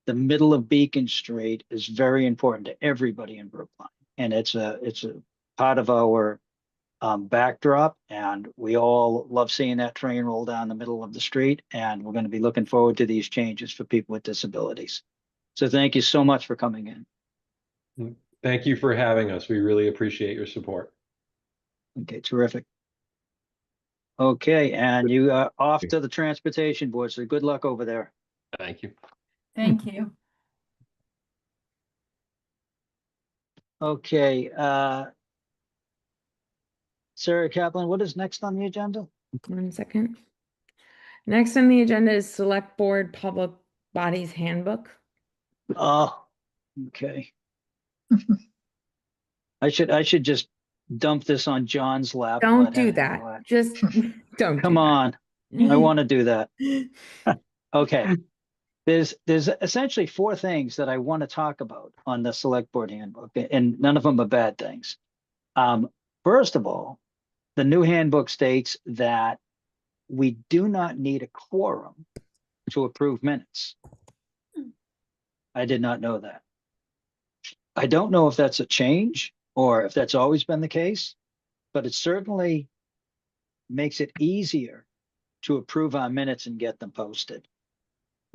the middle of Beacon Street is very important to everybody in Brookline, and it's a part of our backdrop, and we all love seeing that train roll down the middle of the street, and we're going to be looking forward to these changes for people with disabilities. So thank you so much for coming in. Thank you for having us. We really appreciate your support. Okay, terrific. Okay, and you are off to the transportation board, so good luck over there. Thank you. Thank you. Okay, Sarah Kaplan, what is next on the agenda? 1 second. Next on the agenda is Select Board Public Bodies Handbook. Oh, okay. I should just dump this on John's lap. Don't but do you know that. what? Just don't. Come on. I want to do that. Okay. There's essentially 4 things that I want to talk about on the Select Board Handbook, and none of them are bad things. First of all, the new handbook states that we do not need a quorum to approve minutes. I did not know that. I don't know if that's a change or if that's always been the case, but it certainly makes it easier to approve our minutes and get them posted.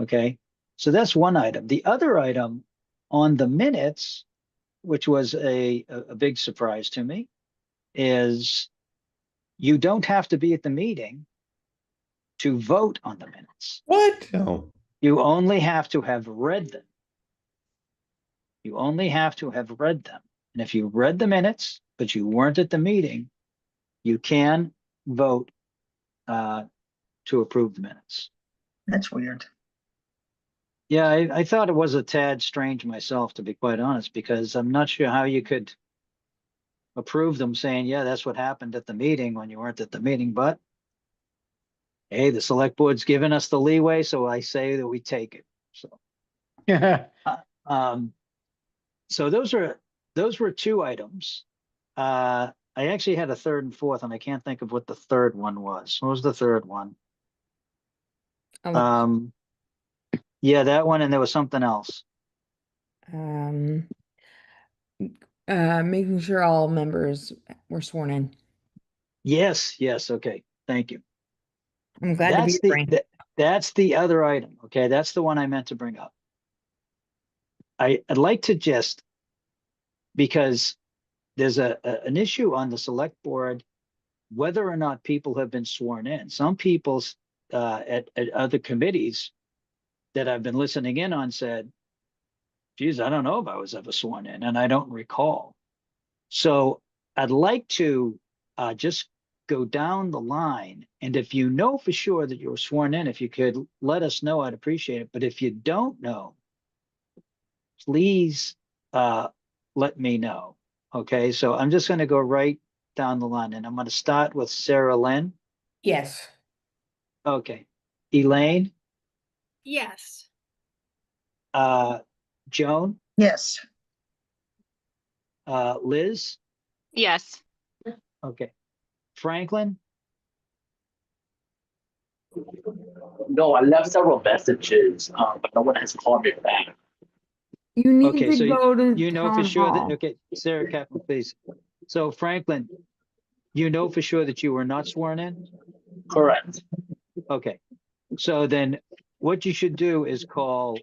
Okay, so that's one item. The other item on the minutes, which was a big surprise to me, is you don't have to be at the meeting to vote on the minutes. What? No. You only have to have read them. You only have to have read them. And if you read the minutes, but you weren't at the meeting, you can vote to approve the minutes. That's weird. Yeah, I thought it was a tad strange myself, to be quite honest, because I'm not sure how you could approve them saying, yeah, that's what happened at the meeting when you weren't at the meeting, but hey, the select board's given us the leeway, so I say that we take it. So, Yeah. so those were two items. I actually had a third and fourth, and I can't think of what the third one was. What was the third one? Yeah, that one, and there was something else. Making sure all members were sworn in. Yes, okay, thank you. I'm glad to be your brain. That's the other item. Okay, that's the one I meant to bring up. I'd like to just, because there's an issue on the select board, whether or not people have been sworn in. Some people at other committees that I've been listening in on said, geez, I don't know if I was ever sworn in, and I don't recall. So I'd like to just go down the line. And if you know for sure that you were sworn in, if you could let us know, I'd appreciate it. But if you don't know, please let me know. Okay, so I'm just going to go right down the line, and I'm going to start with Sarah Lynn. Yes. Okay. Elaine, Yes. Joan, Yes. Liz, Yes. okay. Franklin, No, I left several messages, but no one has called me back. You need okay, to so go to you know for town sure that, hall. okay, Sarah Kaplan, please. So Franklin, you know for sure that you were not sworn in? Correct. Okay, so then what you should do is call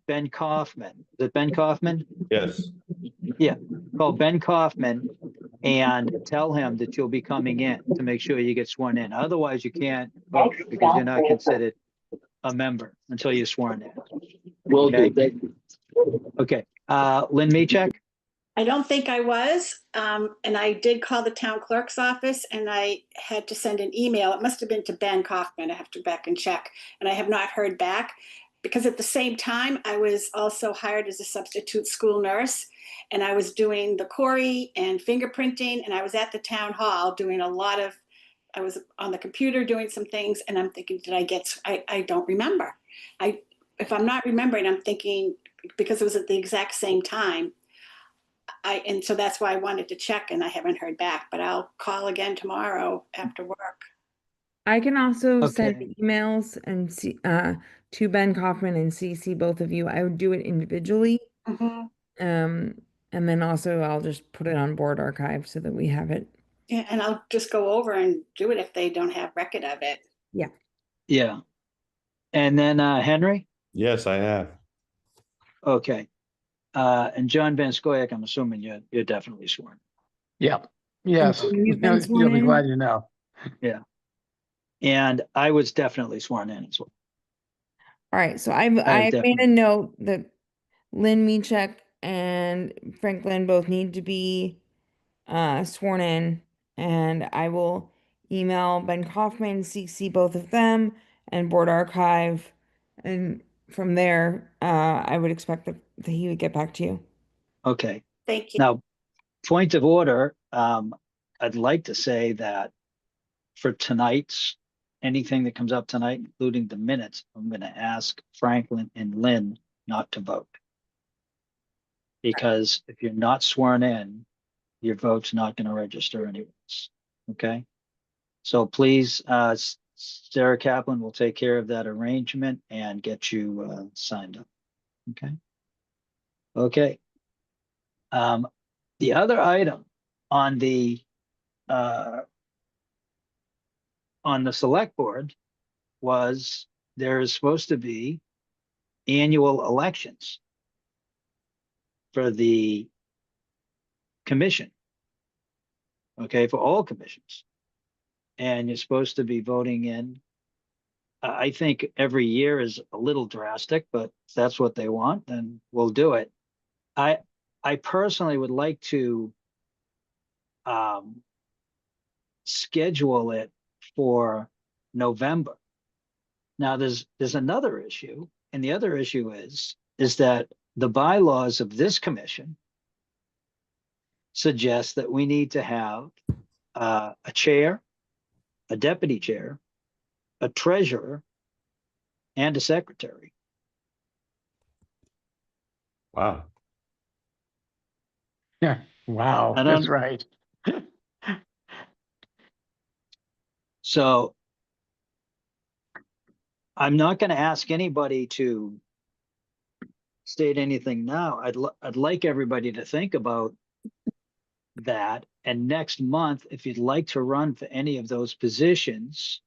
Ben Kaufman. Is it Ben Kaufman? Yes. Yeah, call Ben Kaufman and tell him that you'll be coming in to make sure you get sworn in. Otherwise, you can't vote because you're not considered a member until you're sworn in. Will Okay. do. Thank you. Okay, Lynn Meachek? I don't think I was, and I did call the town clerk's office and I had to send an email. It must have been to Ben Kaufman. I have to back and check, and I have not heard back because at the same time, I was also hired as a substitute school nurse, and I was doing the Corey and fingerprinting, and I was at the town hall doing I was on the computer doing some things, and I'm thinking, did I get, I don't remember. If I'm not remembering, I'm thinking, because it was at the exact same time, and so that's why I wanted to check, and I haven't heard back, but I'll call again tomorrow after work. I can also send Okay. emails and see to Ben Kaufman and CC both of you. I would do it individually. Mhm. And then also I'll just put it on board archive so that we have it. Yeah, and I'll just go over and do it if they don't have record of it. Yeah. Yeah. And then Henry? Yes, I have. Okay. And John Van Scoyac, I'm assuming you're definitely sworn. Yeah. Yes. And you've been You'll be sworn glad in? you know. Yeah. And I was definitely sworn in as well. All right. So I've made definitely- a note that Lynn Meachek and Franklin both need to be sworn in, and I will email Ben Kaufman, CC both of them, and board archive, and from there, I would expect that he would get back to you. Okay. Thank you. Now, point of order, I'd like to say that for tonight's, anything that comes up tonight, including the minutes, I'm going to ask Franklin and Lynn not to vote. Because if you're not sworn in, your vote's not going to register anyways. Okay? So please, Sarah Kaplan will take care of that arrangement and get you signed up. Okay? Okay. The other item on the select board was there is supposed to be annual elections for the commission. Okay, for all commissions. and you're supposed to be voting in. I think every year is a little drastic, but if that's what they want, then we'll do it. I personally would like to schedule it for November. Now, there's another issue, and the other issue is that the bylaws of this commission suggest that we need to have a chair, a deputy chair, a treasurer, and a secretary. Wow. Yeah, wow, I that's don't, right. so I'm not going to ask anybody to state anything now. I'd like everybody to think about that. And next month, if you'd like to run for any of those positions,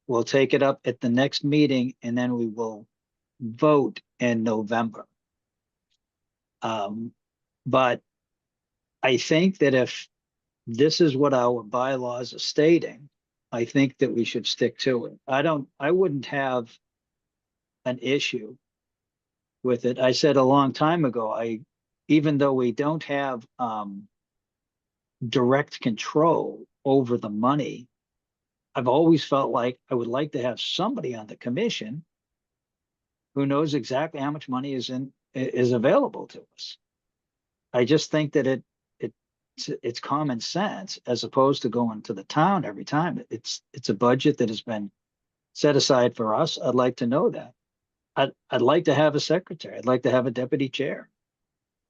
we'll take it up at the next meeting, and then we will vote in November. But I think that if this is what our bylaws are stating, I think that we should stick to it. I wouldn't have an issue with it. I said a long time ago, even though we don't have direct control over the money, I've always felt like I would like to have somebody on the commission who knows exactly how much money is available to us. I just think that it's common sense, as opposed to going to the town every time. It's a budget that has been set aside for us. I'd like to know that. I'd like to have a secretary. I'd like to have a deputy chair.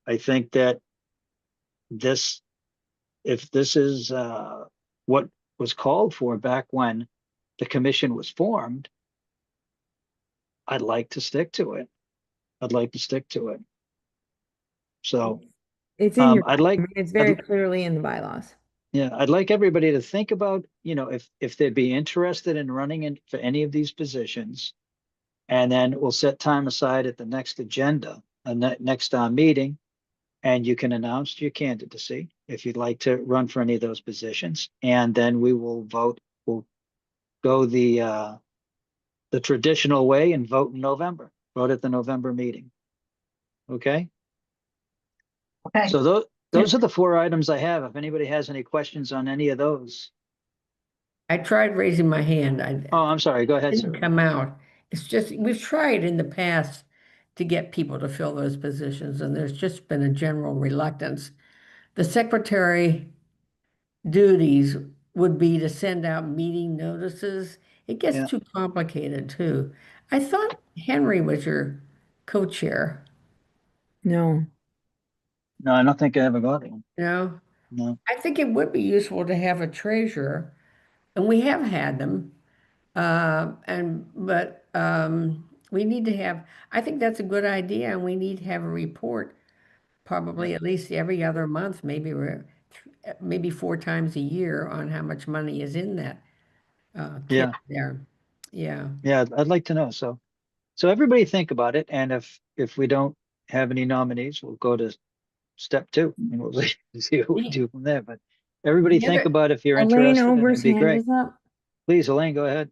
I think that if this is what was called for back when the commission was formed, I'd like to stick to it. I'd like to stick to it. So It's in your, I'd like, it's very clearly in the bylaws. yeah, I'd like everybody to think about, if they'd be interested in running in for any of these positions. And then we'll set time aside at the next agenda, next meeting, and you can announce your candidacy if you'd like to run for any of those positions. And then we will vote. We'll go the traditional way and vote in November. Vote at the November meeting. Okay. Okay. So those are the 4 items I have. If anybody has any questions on any of those. I tried raising my hand. Oh, I'm sorry. Go ahead, Didn't sir. come out. It's just, we've tried in the past to get people to fill those positions, and there's just been a general reluctance. The secretary duties would be to send out meeting notices. It gets Yeah. too complicated too. I thought Henry was your co-chair, No. No, I don't think I ever got one. you know? No. I think it would be useful to have a treasurer, and we have had them. But we need to have, I think that's a good idea, and we need to have a report probably at least every other month, maybe 4 times a year, on how much money is in that kit Yeah. there. Yeah. Yeah, I'd like to know. So everybody think about it. And if we don't have any nominees, we'll go to step 2 and we'll see what we do from there. But everybody The think other- about if you're Elaine interested, and Ober's it'd be hand great. is up. Please, Elaine, go ahead.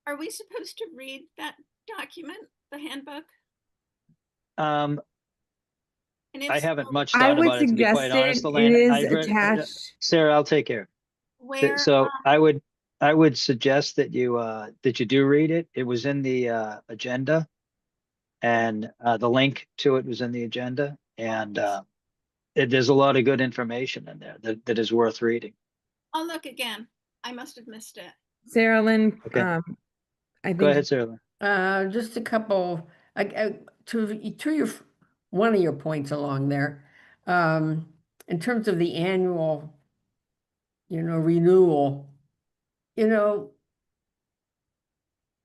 Are we supposed to read that document, the handbook? Um, And if I haven't so, much I thought would about it, to be quite suggest honest, it Elaine. is I've read, attached. Sarah, I'll take care. where, So I would suggest that you do read it. It was in the agenda, and the link to it was in the agenda, and there's a lot of good information in there that is worth reading. I'll look again. I must have missed it. Sarah Lynn, Okay. I Go think ahead, Sarah. Just a couple, one of your points along there, in terms of the annual, renewal,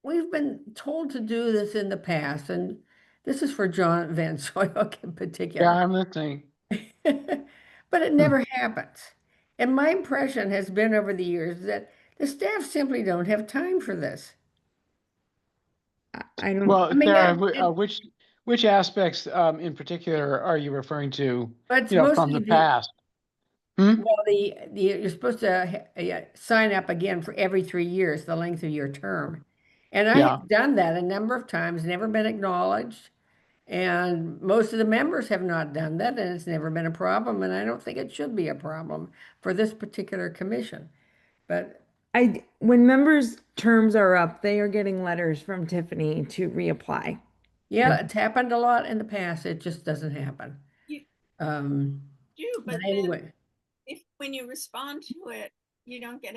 we've been told to do this in the past, and this is for John Van Soyok in Yeah, particular. I'm listening. But it never happens. And my impression has been over the years that the staff simply don't have time for this. I don't. Well, I mean, Sarah, it- which aspects in particular are you referring to, But it's from mostly the past? Well, you're supposed to sign up again for every 3 years, the length of your term. And I Yeah. have done that a number of times, never been acknowledged. And most of the members have not done that, and it's never been a problem. And I don't think it should be a problem for this particular commission. But when members' terms are up, they are getting letters from Tiffany to reapply. yeah, it's happened a lot in the past. It just doesn't happen. But anyway, if when you respond to it, you don't get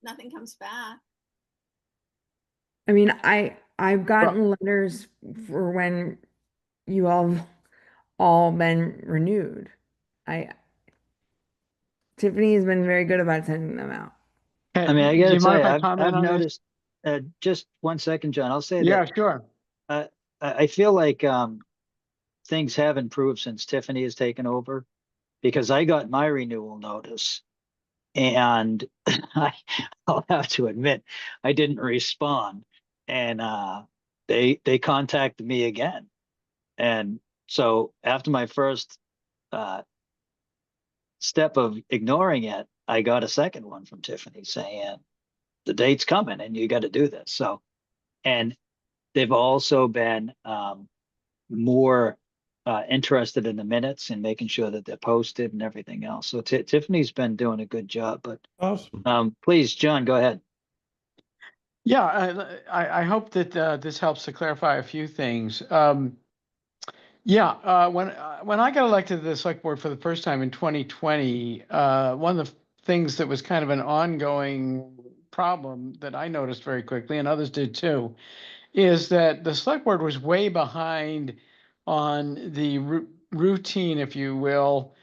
nothing comes back. I mean, I've gotten letters for when you all been renewed. Tiffany has been very good about sending them out. I mean, I Do gotta you mind say, if I comment I've on this? noticed, just 1 second, John, I'll say Yeah, that, sure. I feel like, things have improved since Tiffany has taken over, because I got my renewal notice and I'll have to admit, I didn't respond. And, they contacted me again. And so after my first, step of ignoring it, I got a second one from Tiffany saying, the date's coming and you got to do this. So, and they've also been, more interested in the minutes and making sure that they're posted and everything else. So Tiffany's been doing a good job, but Awesome. please, John, go ahead. Yeah, I hope that this helps to clarify a few things. When I got elected to the select board for the first time in 2020, one of the things that was kind of an ongoing problem that I noticed very quickly, and others did too, is that the select board was way behind on the routine, if you will,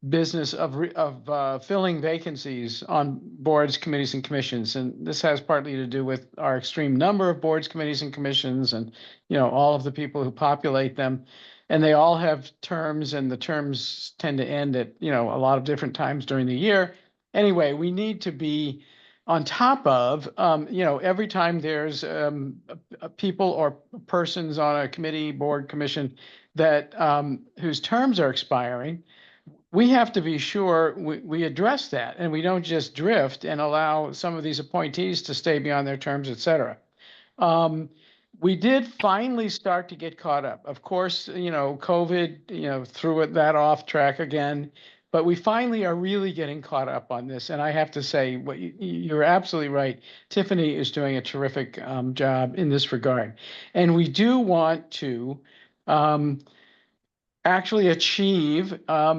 business of filling vacancies on boards, committees, and commissions. And this has partly to do with our extreme number of boards, committees, and commissions, and all of the people who populate them. And they all have terms, and the terms tend to end at a lot of different times during the year. Anyway, we need to be on top of every time there's people or persons on a committee, board, commission that whose terms are expiring. We have to be sure we address that, and we don't just drift and allow some of these appointees to stay beyond their terms, et cetera. We did finally start to get caught up. Of course, COVID, threw that off track again, but we finally are really getting caught up on this. And I have to say, you're absolutely right. Tiffany is doing a terrific job in this regard. And we do want to actually achieve a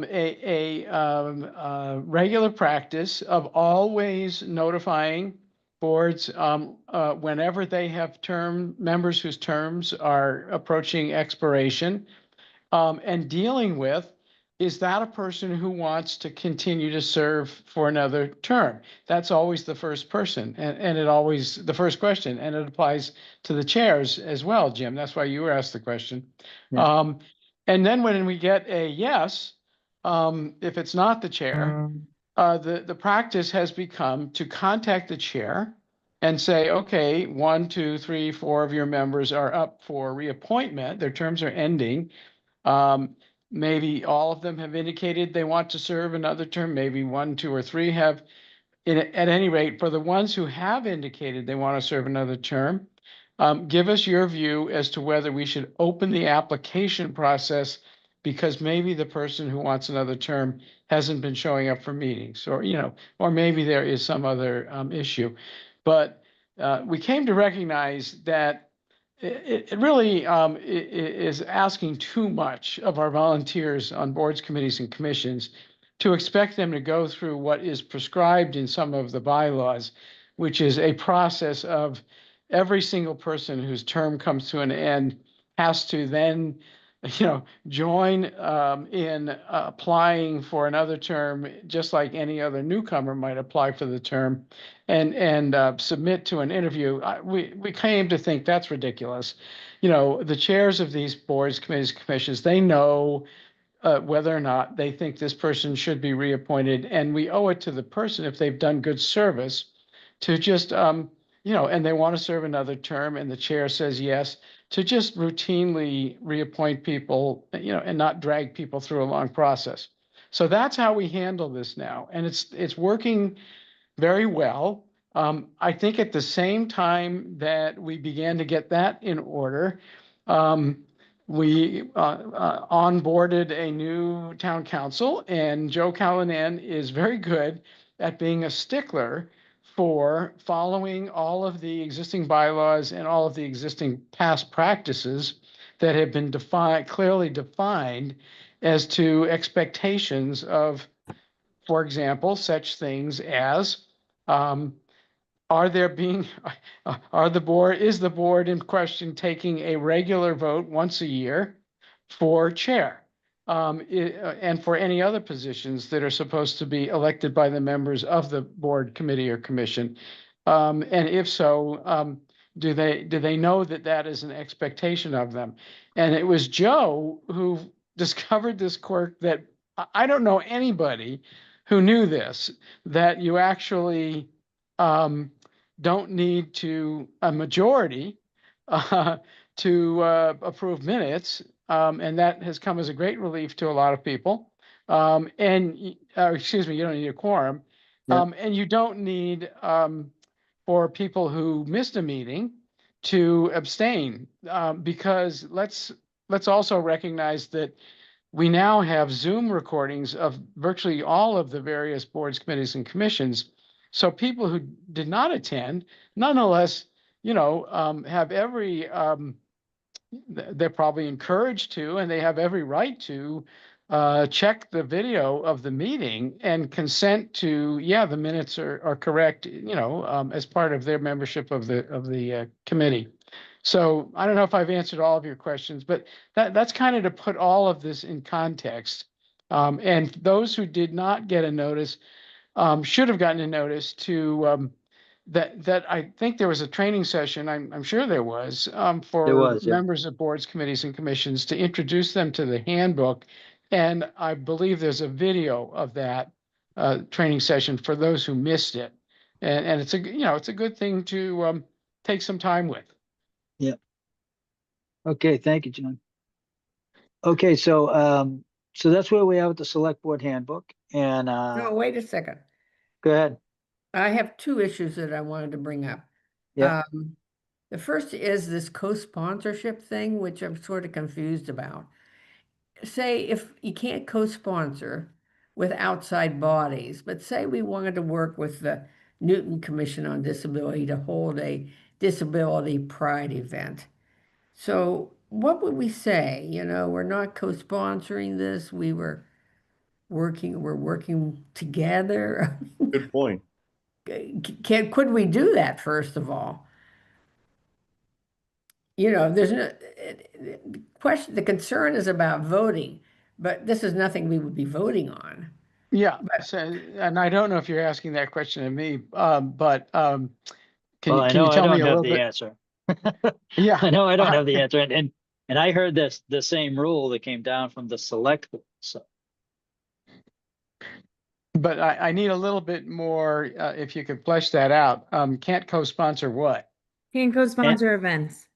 regular practice of always notifying boards whenever they have members whose terms are approaching expiration, and dealing with, is that a person who wants to continue to serve for another term? That's always the first person, and it always the first question, and it applies to the chairs as well, Jim. That's why you were asked the question. Yeah. And then when we get a yes, if it's not the chair, the practice has become to contact the chair and say, okay, 1, 2, 3, 4 of your members are up for reappointment. Their terms are ending. Maybe all of them have indicated they want to serve another term. Maybe 1, 2, or 3 have. At any rate, for the ones who have indicated they want to serve another term, give us your view as to whether we should open the application process because maybe the person who wants another term hasn't been showing up for meetings, or maybe there is some other issue. But we came to recognize that it really is asking too much of our volunteers on boards, committees, and commissions to expect them to go through what is prescribed in some of the bylaws, which is a process of every single person whose term comes to an end has to then, join in applying for another term, just like any other newcomer might apply for the term, and submit to an interview. We came to think that's ridiculous. The chairs of these boards, committees, commissions, they know whether or not they think this person should be reappointed. And we owe it to the person, if they've done good service, to just, and they want to serve another term and the chair says yes, to just routinely reappoint people, and not drag people through a long process. So that's how we handle this now, and it's working very well. I think at the same time that we began to get that in order, we onboarded a new town council, and Joe Callanan is very good at being a stickler for following all of the existing bylaws and all of the existing past practices that have been clearly defined as to expectations of, for example, such things as, um, is the board in question taking a regular vote once a year for chair? And for any other positions that are supposed to be elected by the members of the board, committee, or commission? And if so, do they know that that is an expectation of them? And it was Joe who discovered this quirk that I don't know anybody who knew this, that you actually don't need a majority to approve minutes. And that has come as a great relief to a lot of people. Excuse me, you don't need a quorum. Yep. And you don't need, for people who missed a meeting, to abstain, because let's also recognize that we now have Zoom recordings of virtually all of the various boards, committees, and commissions. So people who did not attend, nonetheless, have every, they're probably encouraged to, and they have every right to check the video of the meeting and consent to, yeah, the minutes are correct, as part of their membership of the committee. So I don't know if I've answered all of your questions, but that's kind of to put all of this in context. And those who did not get a notice should have gotten a notice to that I think there was a training session, I'm sure there was, There for was, yeah. members of boards, committees, and commissions to introduce them to the handbook. And I believe there's a video of that training session for those who missed it. And it's a good thing to take some time with. Okay, thank you, John. Okay, so that's where we are with the select board handbook, and No, wait a second. go ahead. I have two issues that I wanted to bring up. Yeah. The first is this co-sponsorship thing, which I'm sort of confused about. Say if you can't co-sponsor with outside bodies, but say we wanted to work with the Newton Commission on Disability to hold a disability pride event. So what would we say? We're not co-sponsoring this. We're working together. Good point. Could we do that, first of all? There's no question. The concern is about voting, but this is nothing we would be voting on. Yeah, so, and I don't know if you're asking that question of me, but can Well, you tell me a little the bit? answer. Yeah, I know I don't have the answer, and I heard the same rule that came down from the select board. So but I need a little bit more, if you could flesh that out. Can't co-sponsor what? Can't co-sponsor events.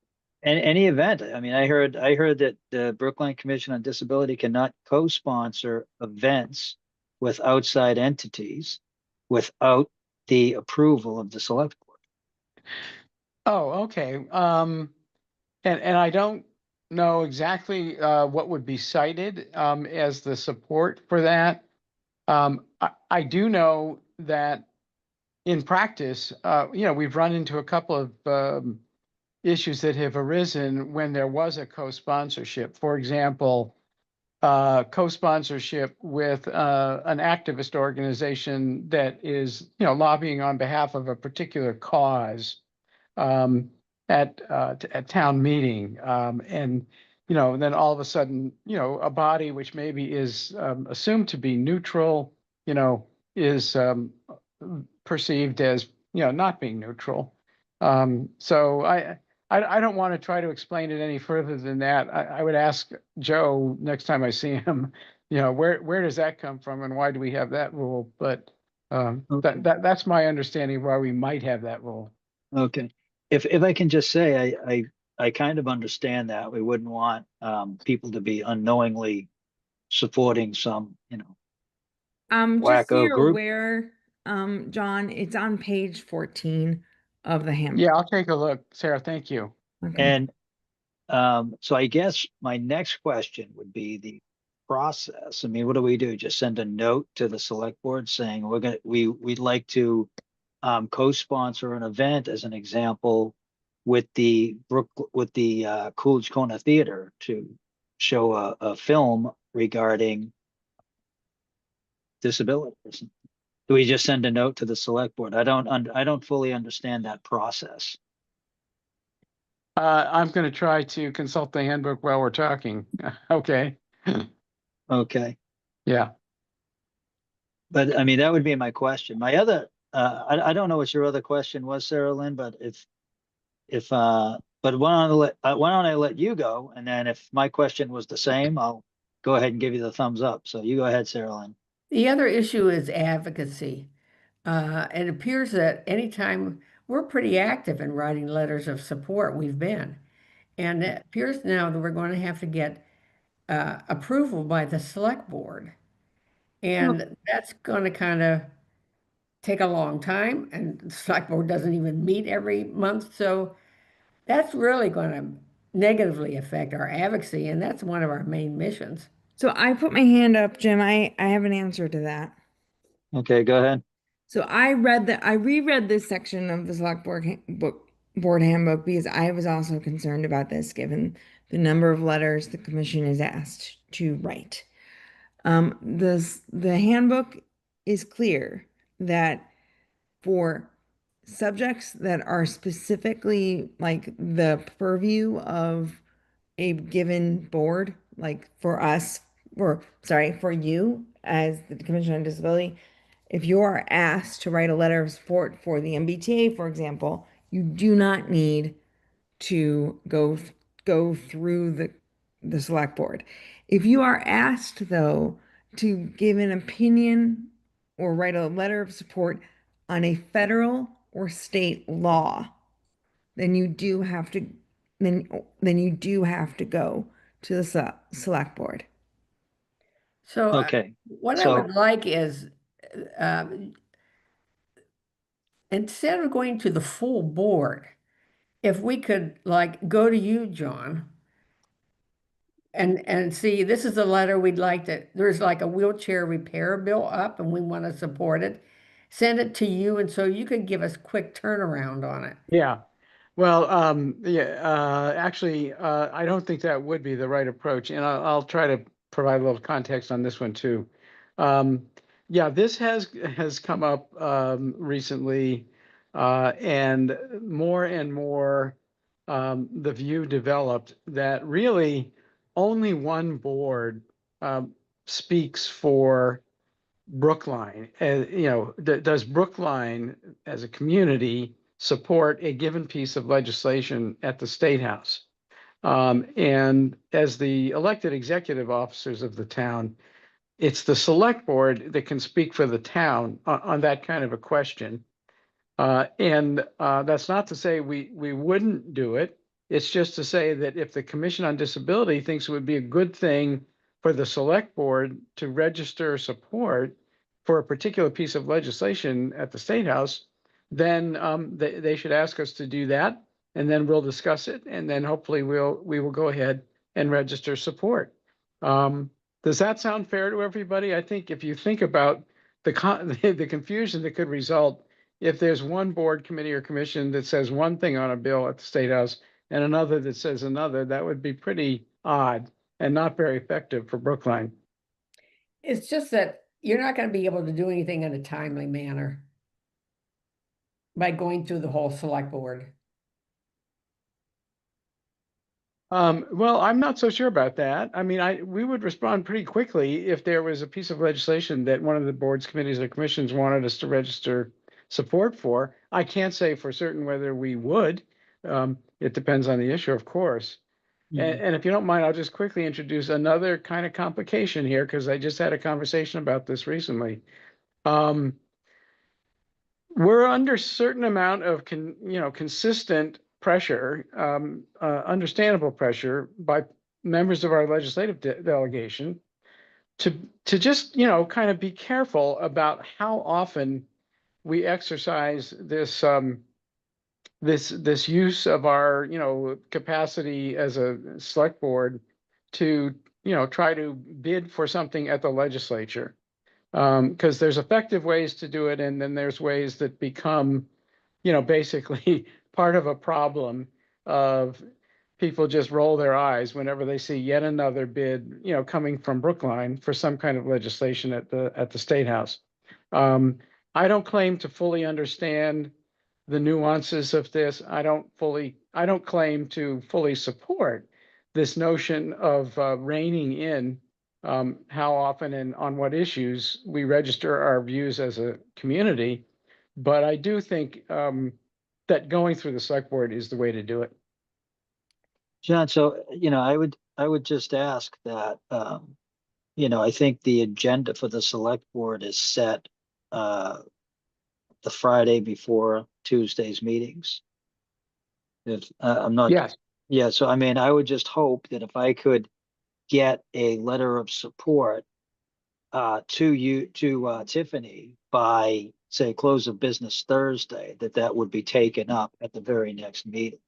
any event. I mean, I heard that the Brookline Commission on Disability cannot co-sponsor events with outside entities without the approval of the select board. Oh, okay. And I don't know exactly what would be cited as the support for that. I do know that in practice, we've run into a couple of issues that have arisen when there was a co-sponsorship. For example, co-sponsorship with an activist organization that is, lobbying on behalf of a particular cause at town meeting, and then all of a sudden, a body which maybe is assumed to be neutral, is perceived as not being neutral. So I don't want to try to explain it any further than that. I would ask Joe next time I see him, where does that come from and why do we have that rule? But Okay. that's my understanding of why we might have that rule. Okay. If I can just say, I kind of understand that we wouldn't want people to be unknowingly supporting some, Just so Wacko you're group. aware, John, it's on page 14 of the handbook. Yeah, I'll take a look. Sarah, thank you. Okay. And so I guess my next question would be the process. I mean, what do we do? Just send a note to the select board saying we'd like to co-sponsor an event, as an example, with the Coolidge Kona Theater to show a film regarding disabilities. Do we just send a note to the select board? I don't fully understand that process. I'm going to try to consult the handbook while we're talking. Okay. Okay. Yeah. But I mean, that would be my question. My other, I don't know what your other question was, Sarah Lynn, but but why don't I let you go? And then if my question was the same, I'll go ahead and give you the thumbs up. So you go ahead, Sarah Lynn. The other issue is advocacy. It appears that anytime we're pretty active in writing letters of support, we've been. And it appears now that we're going to have to get approval by the select board. And that's going to kind of take a long time. And the select board doesn't even meet every month. So that's really going to negatively affect our advocacy. And that's one of our main missions. So I put my hand up, Jim. I have an answer to that. Okay, go ahead. So I reread this section of the select board handbook because I was also concerned about this, given the number of letters the commission is asked to write. The handbook is clear that for subjects that are specifically like the purview of a given board, like for us, or sorry, for you as the Commission on Disability, if you are asked to write a letter of support for the MBTA, for example, you do not need to go through the select board. If you are asked, though, to give an opinion or write a letter of support on a federal or state law, then you do have to you do have to go to the select board. So Okay. what I So would like is um, instead of going to the full board, if we could like go to you, John, and see, this is the letter we'd like to, there's like a wheelchair repair bill up and we want to support it. Send it to you, and so you could give us quick turnaround on it. Yeah. Well, actually, I don't think that would be the right approach, and I'll try to provide a little context on this one too. Yeah, this has come up recently, and more the view developed that really only one board speaks for Brookline. Does Brookline as a community support a given piece of legislation at the State House? And as the elected executive officers of the town, it's the select board that can speak for the town on that kind of a question. And that's not to say we wouldn't do it. It's just to say that if the Commission on Disability thinks it would be a good thing for the select board to register support for a particular piece of legislation at the State House, then they should ask us to do that, and then we'll discuss it, and then hopefully we will go ahead and register support. Does that sound fair to everybody? I think if you think about the confusion that could result if there's one board, committee, or commission that says one thing on a bill at the State House and another that says another, that would be pretty odd and not very effective for Brookline. It's just that you're not going to be able to do anything in a timely manner by going through the whole select board. Well, I'm not so sure about that. I mean, we would respond pretty quickly if there was a piece of legislation that one of the boards, committees, or commissions wanted us to register support for. I can't say for certain whether we would. It depends on the issue, of course. And if you don't mind, I'll just quickly introduce another kind of complication here, because I just had a conversation about this recently. We're under certain amount of consistent pressure, understandable pressure by members of our legislative delegation to just, kind of be careful about how often we exercise this use of our, capacity as a select board to, try to bid for something at the legislature. Because there's effective ways to do it, and then there's ways that become, basically part of a problem of people just roll their eyes whenever they see yet another bid, coming from Brookline for some kind of legislation at the State House. I don't claim to fully understand the nuances of this. I don't claim to fully support this notion of reining in how often and on what issues we register our views as a community. But I do think that going through the select board is the way to do it. John, so, I would just ask that, I think the agenda for the select board is set the Friday before Tuesday's meetings. If I'm not, Yes. yeah, so I mean, I would just hope that if I could get a letter of support to you, to Tiffany by, say, close of business Thursday, that would be taken up at the very next meeting.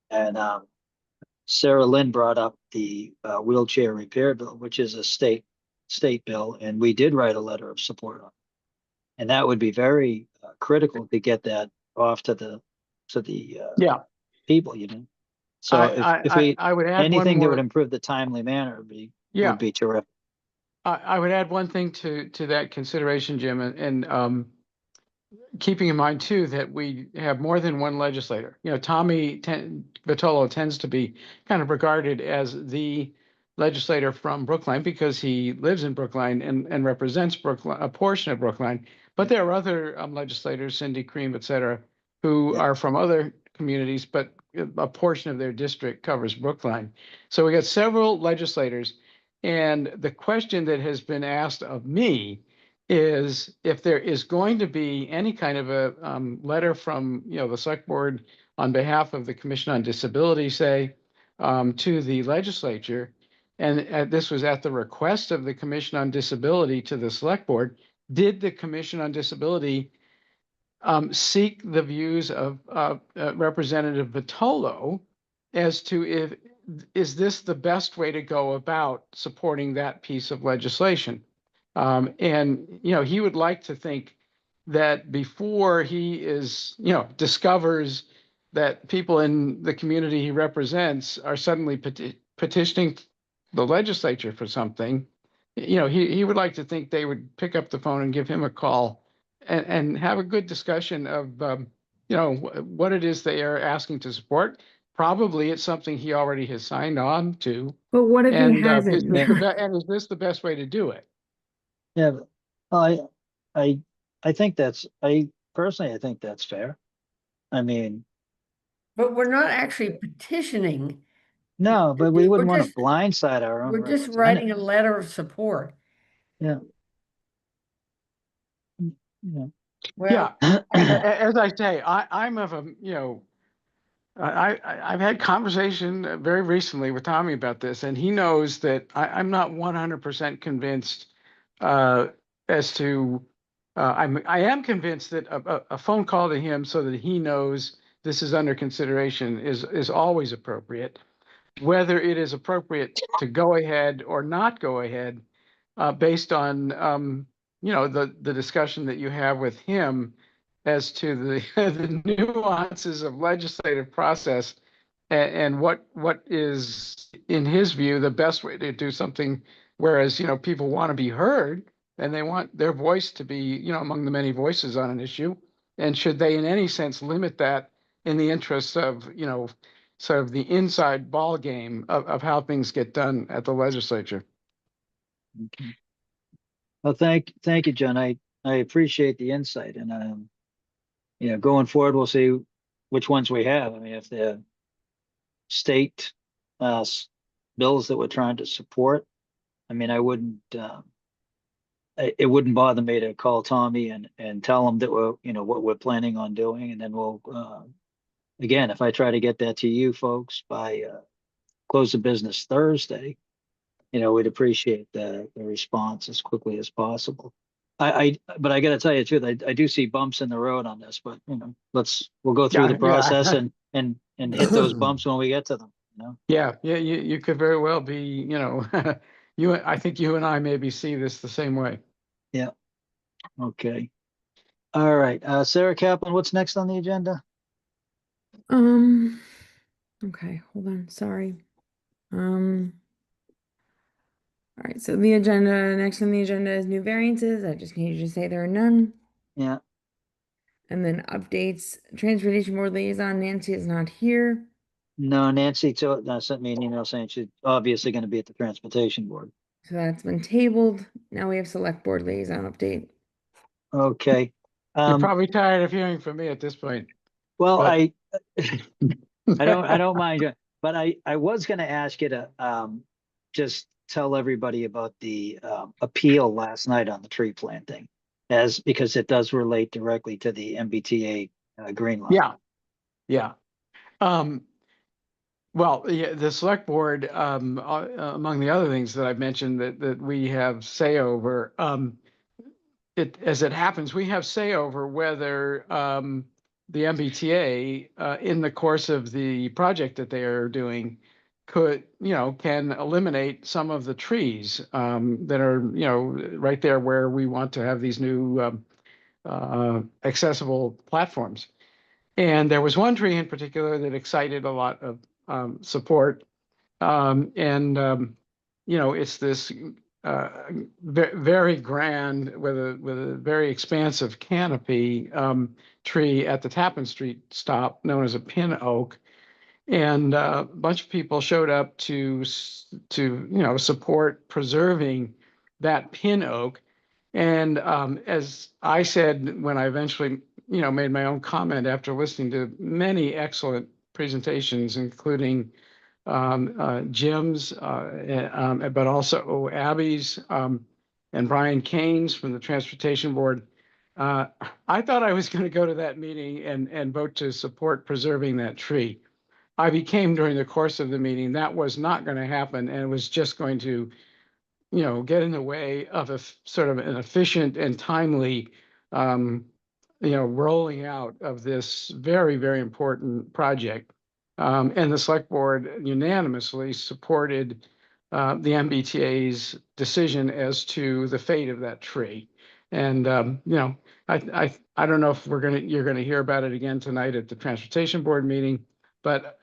And Sarah Lynn brought up the wheelchair repair bill, which is a state bill, and we did write a letter of support on it. And that would be very critical to get that off to the Yeah. people, So I would add one anything that would more. improve the timely manner Yeah. would be terrific. I would add one thing to that consideration, Jim, and keeping in mind too that we have more than one legislator. Tommy Vitolo tends to be kind of regarded as the legislator from Brookline because he lives in Brookline and represents Brookline, a portion of Brookline. But there are other legislators, Cindy Cream, et cetera, who are from other communities, but a portion of their district covers Brookline. So we got several legislators. And the question that has been asked of me is if there is going to be any kind of a letter from, the select board on behalf of the Commission on Disability, say, to the legislature, and this was at the request of the Commission on Disability to the select board, did the Commission on Disability seek the views of Representative Vitolo as to is this the best way to go about supporting that piece of legislation? And he would like to think that before he discovers that people in the community he represents are suddenly petitioning the legislature for something, he would like to think they would pick up the phone and give him a call and have a good discussion of what it is they are asking to support. Probably it's something he already has signed on to. But what if And he hasn't? is this the best way to do it? Yeah, but I think I personally think that's fair. I mean, But we're not actually petitioning. no, but we wouldn't We're want to blindside our own We're just writing a representative. letter of support. Yeah. Well, Yeah, as I say, I'm of a, I've had conversation very recently with Tommy about this, and he knows that I'm not 100% convinced as to, I am convinced that a phone call to him so that he knows this is under consideration is always appropriate. Whether it is appropriate to go ahead or not go ahead, based on the discussion that you have with him as to the the nuances of legislative process and what is in his view the best way to do something, whereas people want to be heard and they want their voice to be among the many voices on an issue, and should they in any sense limit that in the interests of sort of the inside ball game of how things get done at the legislature. Okay. Well, thank you, John. I appreciate the insight, and going forward, we'll see which ones we have. I mean, if they're state bills that we're trying to support, I mean, I wouldn't. It wouldn't bother me to call Tommy and tell him that we're what we're planning on doing, and then we'll again, if I try to get that to you folks by close of business Thursday, we'd appreciate the response as quickly as possible. But I gotta tell you the truth, I do see bumps in the road on this, but we'll go through the Yeah, process yeah. and hit those bumps when we get to them, Yeah, you could very well be, I think you and I maybe see this the same way. Yeah. Okay. All right. Sarah Kaplan, what's next on the agenda? Okay, hold on, sorry. All right, so the agenda, next on the agenda is new variances. I just need you to say there are none. Yeah. And then updates, Transportation Board Liaison, Nancy is not here. No, Nancy sent me an email saying she's obviously going to be at the Transportation Board. So that's been tabled. Now we have Select Board Liaison update. Okay. You're probably tired of hearing from me at this point. Well, but- I don't mind, but I was going to ask you to just tell everybody about the appeal last night on the tree planting, because it does relate directly to the MBTA green line. Yeah. Well, yeah, the select board, among the other things that I've mentioned that we have say over, as it happens, we have say over whether the MBTA, in the course of the project that they are doing, can eliminate some of the trees that are, right there where we want to have these new accessible platforms. And there was one tree in particular that excited a lot of support. It's this very grand with a very expansive canopy tree at the Tappan Street stop known as a pin oak. And a bunch of people showed up to support preserving that pin oak. And as I said, when I eventually, made my own comment after listening to many excellent presentations, including Jim's, but also Abby's and Brian Kane's from the Transportation Board. I thought I was going to go to that meeting and vote to support preserving that tree. I became, during the course of the meeting, that was not going to happen, and it was just going to get in the way of a sort of an efficient and timely, rolling out of this very, very important project. And the select board unanimously supported the MBTA's decision as to the fate of that tree. And I don't know if you're gonna hear about it again tonight at the Transportation Board meeting, but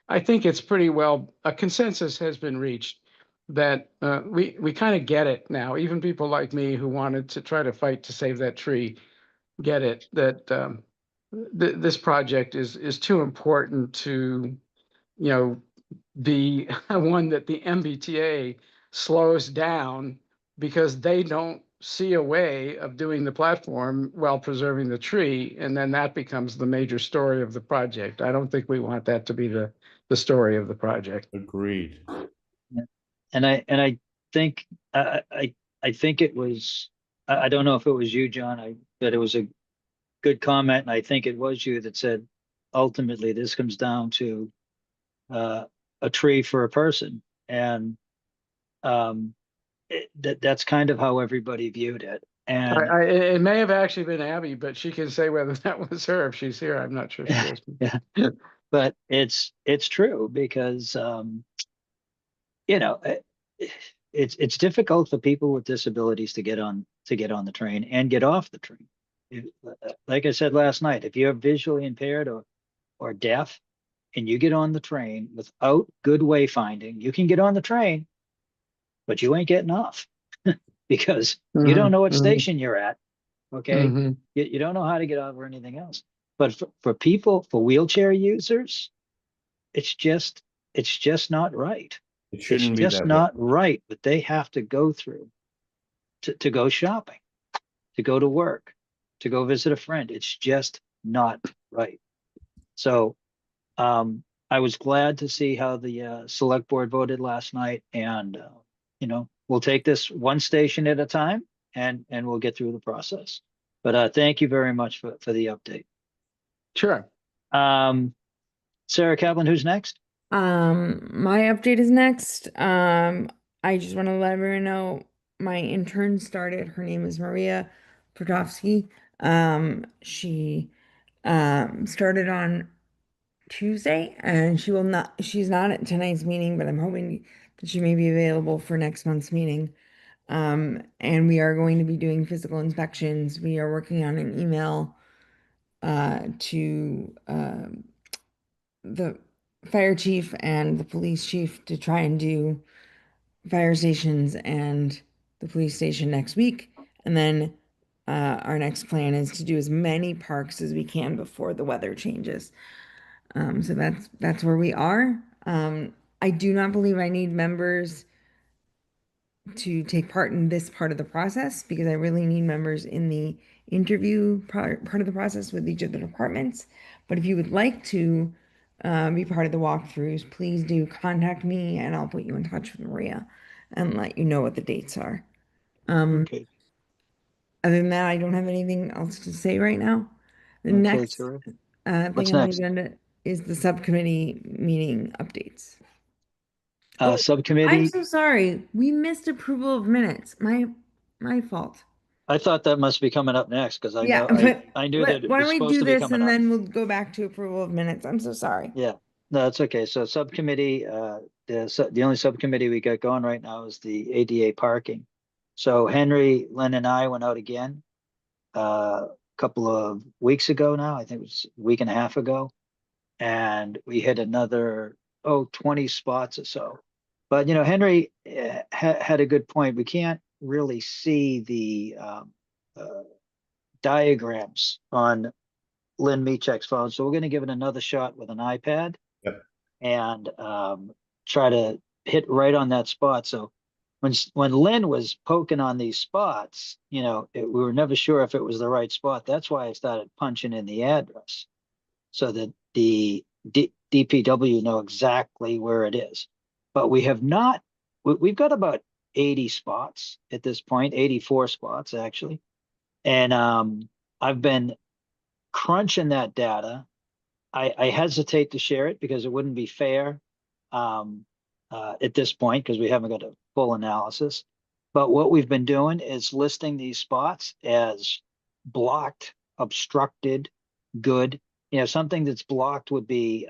I think it's pretty well, a consensus has been reached that we kind of get it now. Even people like me who wanted to try to fight to save that tree get it, that this project is too important to, be one that the MBTA slows down because they don't see a way of doing the platform while preserving the tree, and then that becomes the major story of the project. I don't think we want that to be the story of the project. Agreed. And I think I think it was, I don't know if it was you, John, that it was a good comment, and I think it was you that said ultimately this comes down to a tree for a person, and that's kind of how everybody viewed it. And It may have actually been Abby, but she can say whether that was her if she's here. I'm not sure she is. yeah, but it's true because it's difficult for people with disabilities to get on the train and get off the train. Like I said last night, if you're visually impaired or deaf and you get on the train without good wayfinding, you can get on the train, but you ain't getting off because you don't know what station you're at. Okay. You don't know how to get off or anything else. But for people, for wheelchair users, it's just not right. It shouldn't be just that not right what they have to go through to go shopping, to go to work, to go visit a friend. It's just not right. So I was glad to see how the select board voted last night, and we'll take this one station at a time, and we'll get through the process. But thank you very much for the update. Sure. Sarah Kaplan, who's next? My update is next. I just want to let everyone know my intern started. Her name is Maria Protofsky. She started on Tuesday, and she's not at tonight's meeting, but I'm hoping that she may be available for next month's meeting. And we are going to be doing physical inspections. We are working on an email to the fire chief and the police chief to try and do fire stations and the police station next week. And then our next plan is to do as many parks as we can before the weather changes. So that's where we are. I do not believe I need members to take part in this part of the process because I really need members in the interview part of the process with each of the departments. But if you would like to be part of the walkthroughs, please do contact me and I'll put you in touch with Maria and let you know what the dates are. Okay, Other than that, I don't have anything else to say right now. The okay, next terrific. thing What's on the next? agenda is the subcommittee meeting updates. I'm Subcommittee, so sorry. We missed approval of minutes. My fault. I thought that must be coming up next, because I Yeah, know, but I knew that it why was don't we supposed do to be this coming and up. then we'll go back to approval of minutes. I'm so sorry. Yeah, no, it's okay. So subcommittee, the only subcommittee we got going right now is the ADA parking. So Henry, Lynn and I went out again a couple of weeks ago now, I think it was a week and a half ago. And we hit another, 20 spots or so. But Henry had a good point. We can't really see the uh, diagrams on Lynn Meechek's phone. So we're going to give it another shot with an iPad. Yep. And try to hit right on that spot. So when Lynn was poking on these spots, we were never sure if it was the right spot. That's why I started punching in the address so that the DPW know exactly where it is. But we have not. We've got about 80 spots at this point, 84 spots actually, and I've been crunching that data. I hesitate to share it because it wouldn't be fair at this point because we haven't got a full analysis. But what we've been doing is listing these spots as blocked, obstructed, good. Something that's blocked would be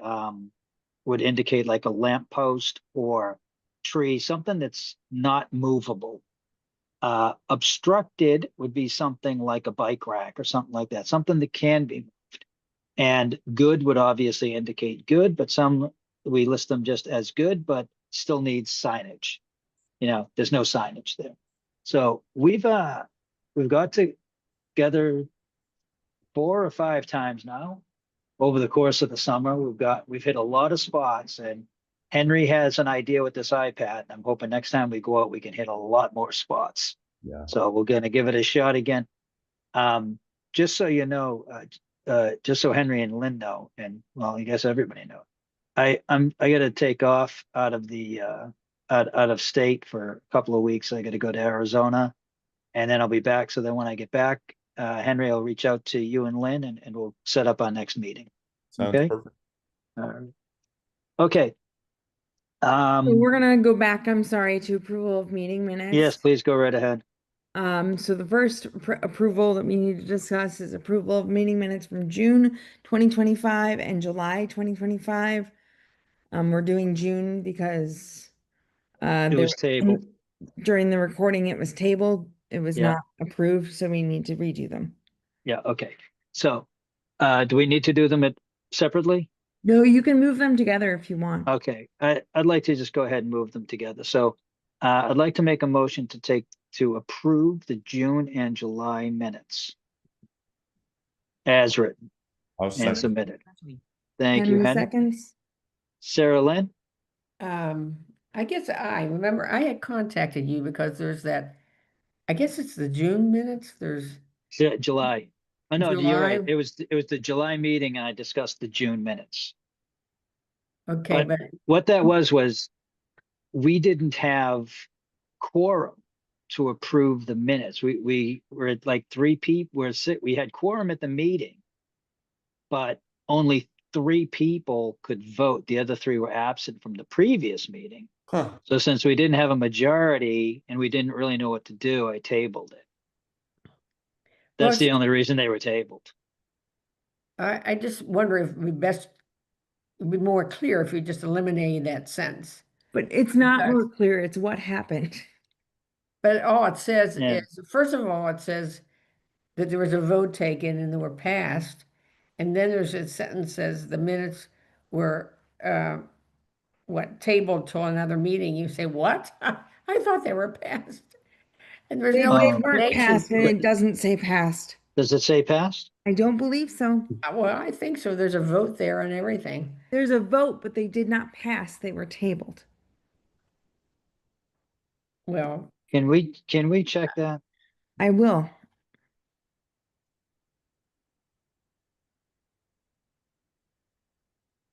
would indicate like a lamppost or tree, something that's not movable. Obstructed would be something like a bike rack or something like that, something that can be. And good would obviously indicate good, but some we list them just as good, but still needs signage. There's no signage there. So we've got together 4 or 5 times now over the course of the summer. We've hit a lot of spots, and Henry has an idea with this iPad. I'm hoping next time we go out, we can hit a lot more spots. Yeah. So we're going to give it a shot again. Just so you know, just so Henry and Lynn know, and well, I guess everybody knows, I got to take off out of the out of state for a couple of weeks. I got to go to Arizona, and then I'll be back. So then when I get back, Henry, I'll reach out to you and Lynn, and we'll set up our next meeting. Sounds Okay. perfect. Okay. So we're gonna go back, I'm sorry, to approval of meeting minutes. Yes, please go right ahead. So the first approval that we need to discuss is approval of meeting minutes from June 2025 and July 2025. We're doing June because It was tabled. during the recording, it was tabled. It was Yeah. not approved, so we need to redo them. Yeah. Okay. So, do we need to do them separately? No, you can move them together if you want. Okay, I'd like to just go ahead and move them together. So, I'd like to make a motion to approve the June and July minutes as written I'll and second. submitted. Thank you, Henry Henry. seconds. Sarah Lynn? I guess I remember I had contacted you because there's that, I guess it's the June minutes, there's July. Oh, no, you're right. July. It was the July meeting and I discussed the June minutes. Okay, But but what that was we didn't have quorum to approve the minutes. We were at like 3 people. We had quorum at the meeting, but only 3 people could vote. The other 3 were absent from the previous meeting. Huh. So since we didn't have a majority and we didn't really know what to do, I tabled it. Well, That's the only reason they were tabled. I just wonder if it'd be more clear if you just eliminated that sentence. But it's not Because- more clear. It's what happened. But all it says Yeah. is, first of all, it says that there was a vote taken and they were passed. And then there's a sentence says the minutes were, tabled till another meeting. You say, what? I thought they were passed. And there's They no weren't explanation. passed, and it doesn't say passed. Does it say passed? I don't believe so. Well, I think so. There's a vote there and everything. There's a vote, but they did not pass. They were tabled. Well, Can we check that? I will.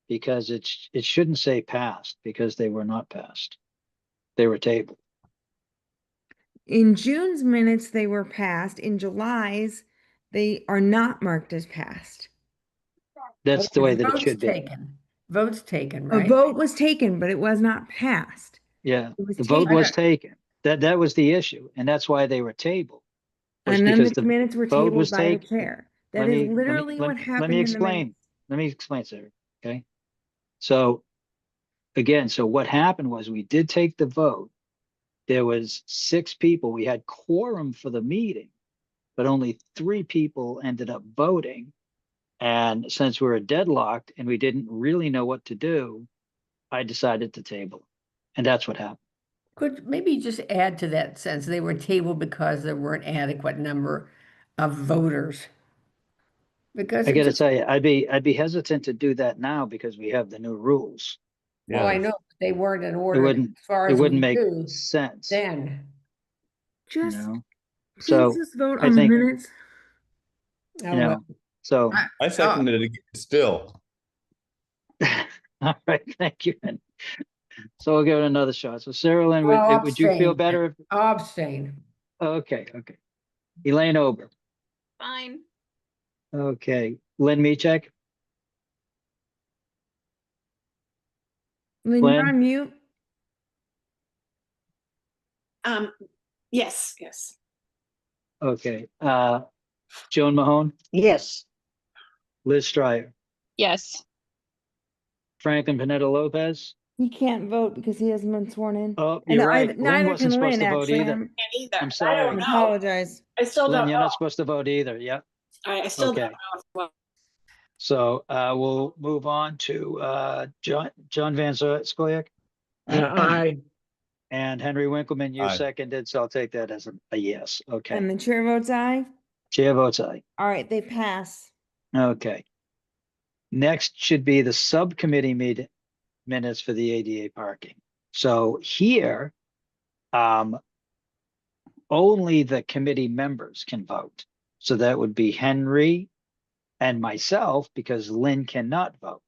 Because it shouldn't say passed because they were not passed. They were tabled. In June's minutes, they were passed. In July's, they are not marked as passed. That's the way that it votes should be. taken. Votes taken, A right? vote was taken, but it was not passed. Yeah, It was the vote tabled. was taken. That was the issue, and that's why they were tabled. Was And then because the the minutes were vote tabled was by the taken. chair. That Let is me- let me- literally let- what happened Let me in the explain. minutes. Let me explain, sir. Okay. So again, so what happened was we did take the vote. There was 6 people. We had quorum for the meeting, but only 3 people ended up voting. And since we were deadlocked and we didn't really know what to do, I decided to table. And that's what happened. Could maybe just add to that sentence, they were tabled because there weren't adequate number of voters. Because I it gotta just, tell you, I'd be hesitant to do that now because we have the new rules. well, I Yes. know they weren't in It order wouldn't, as far it as we wouldn't make knew sense, then. you Just know? please So just vote I on the think, minutes. Oh, you know, so, I seconded it again still. all right, thank you. So we'll give it another shot. So Sarah Lynn, I'll would you feel abstain. better? If I'll abstain. Okay, okay. Elaine Ober, Fine. okay. Lynn Meechek, Lynn, you're Lynn? on mute. Yes. Okay. Joan Mahone, Yes. Liz Stryer, Yes. Franklin Panetta Lopez. He can't vote because he hasn't been sworn in. Oh, And you're right. Lynn neither wasn't can supposed Lynn, to vote actually. either. Either. I'm I sorry. I don't know. apologize. I still Lynn, don't you're know. not supposed to vote either. Yep. I still Okay. don't know. So we'll move on to John Van Scoyac Aye. and Henry Winkleman. You Aye. seconded, so I'll take that as a yes. Okay. And the chair votes aye. Chair votes aye. All right, they pass. Okay. Next should be the subcommittee minutes for the ADA parking. So here, only the committee members can vote. So that would be Henry and myself because Lynn cannot vote.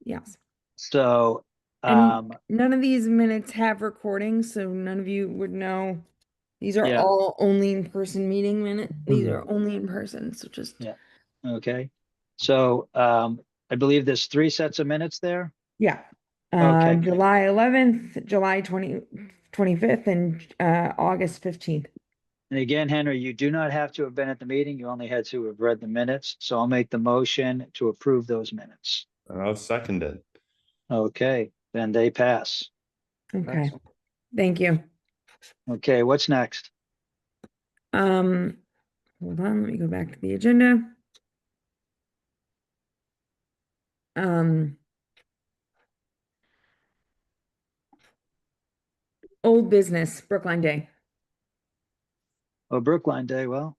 Yes. So, And none of these minutes have recordings, so none of you would know. These are Yeah. all only in-person meeting minutes. These are only in person, so just. Yeah. Okay. So, I believe there's 3 sets of minutes there. Yeah. Okay. July 11th, July 25th, and August 15th. And again, Henry, you do not have to have been at the meeting. You only had to have read the minutes. So I'll make the motion to approve those minutes. And I'll second it. Okay, then they pass. Okay, thank you. Okay, what's next? Hold on, let me go back to the agenda. Old business, Brookline Day. Oh, Brookline Day. Well,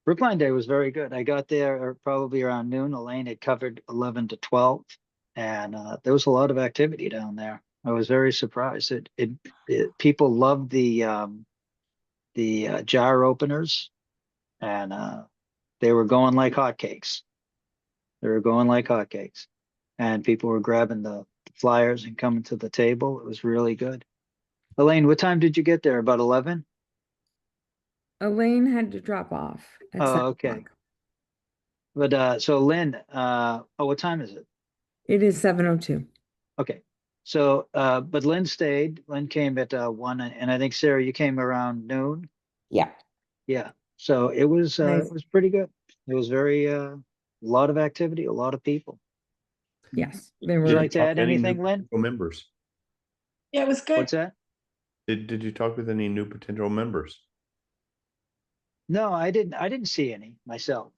Brookline Day was very good. I got there probably around noon. Elaine had covered 11 to 12, and there was a lot of activity down there. I was very surprised. People loved the jar openers, and they were going like hotcakes. They were going like hotcakes, and people were grabbing the flyers and coming to the table. It was really good. Elaine, what time did you get there? About 11? Elaine had to drop off at Oh, 7 okay. o'clock. But so Lynn, oh, what time is it? It is 7:02. Okay. So but Lynn stayed. Lynn came at 1, and I think Sarah, you came around noon. Yeah. Yeah. So it Nice. was pretty good. It was very a lot of activity, a lot of people. Yes. There Would you were. like to add Any new anything, Lynn? potential members? Yeah, it was good. What's that? Did you talk with any new potential members? No, I didn't see any myself.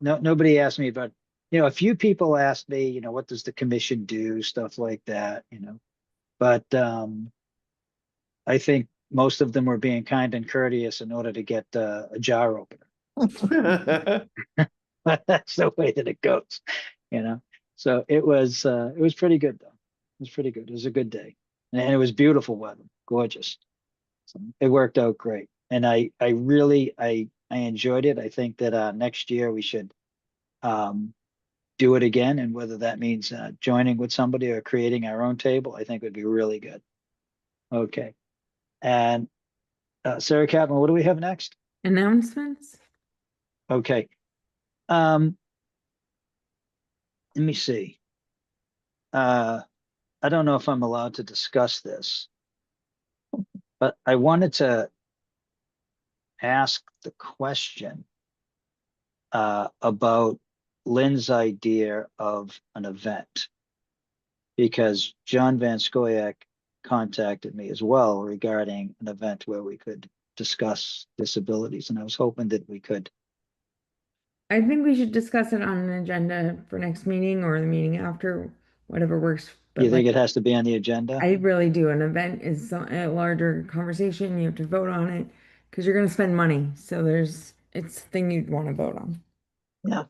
No, nobody asked me, but a few people asked me, what does the commission do, stuff like that, But I think most of them were being kind and courteous in order to get a jar opener. That's the way that it goes. So it was pretty good though. It was pretty good. It was a good day, and it was beautiful weather, gorgeous. So it worked out great, and I really I enjoyed it. I think that next year we should do it again, and whether that means joining with somebody or creating our own table, I think would be really good. Okay, and Sarah Kaplan, what do we have next? Announcements? Okay. Let me see. I don't know if I'm allowed to discuss this, but I wanted to ask the question about Lynn's idea of an event. Because John Van Scoyac contacted me as well regarding an event where we could discuss disabilities, and I was hoping that we could. I think we should discuss it on an agenda for next meeting or the meeting after, whatever works. You think like, it has to be on the agenda? I really do. An event is a larger conversation. You have to vote on it because you're going to spend money. So it's a thing you'd want to vote on. Yeah.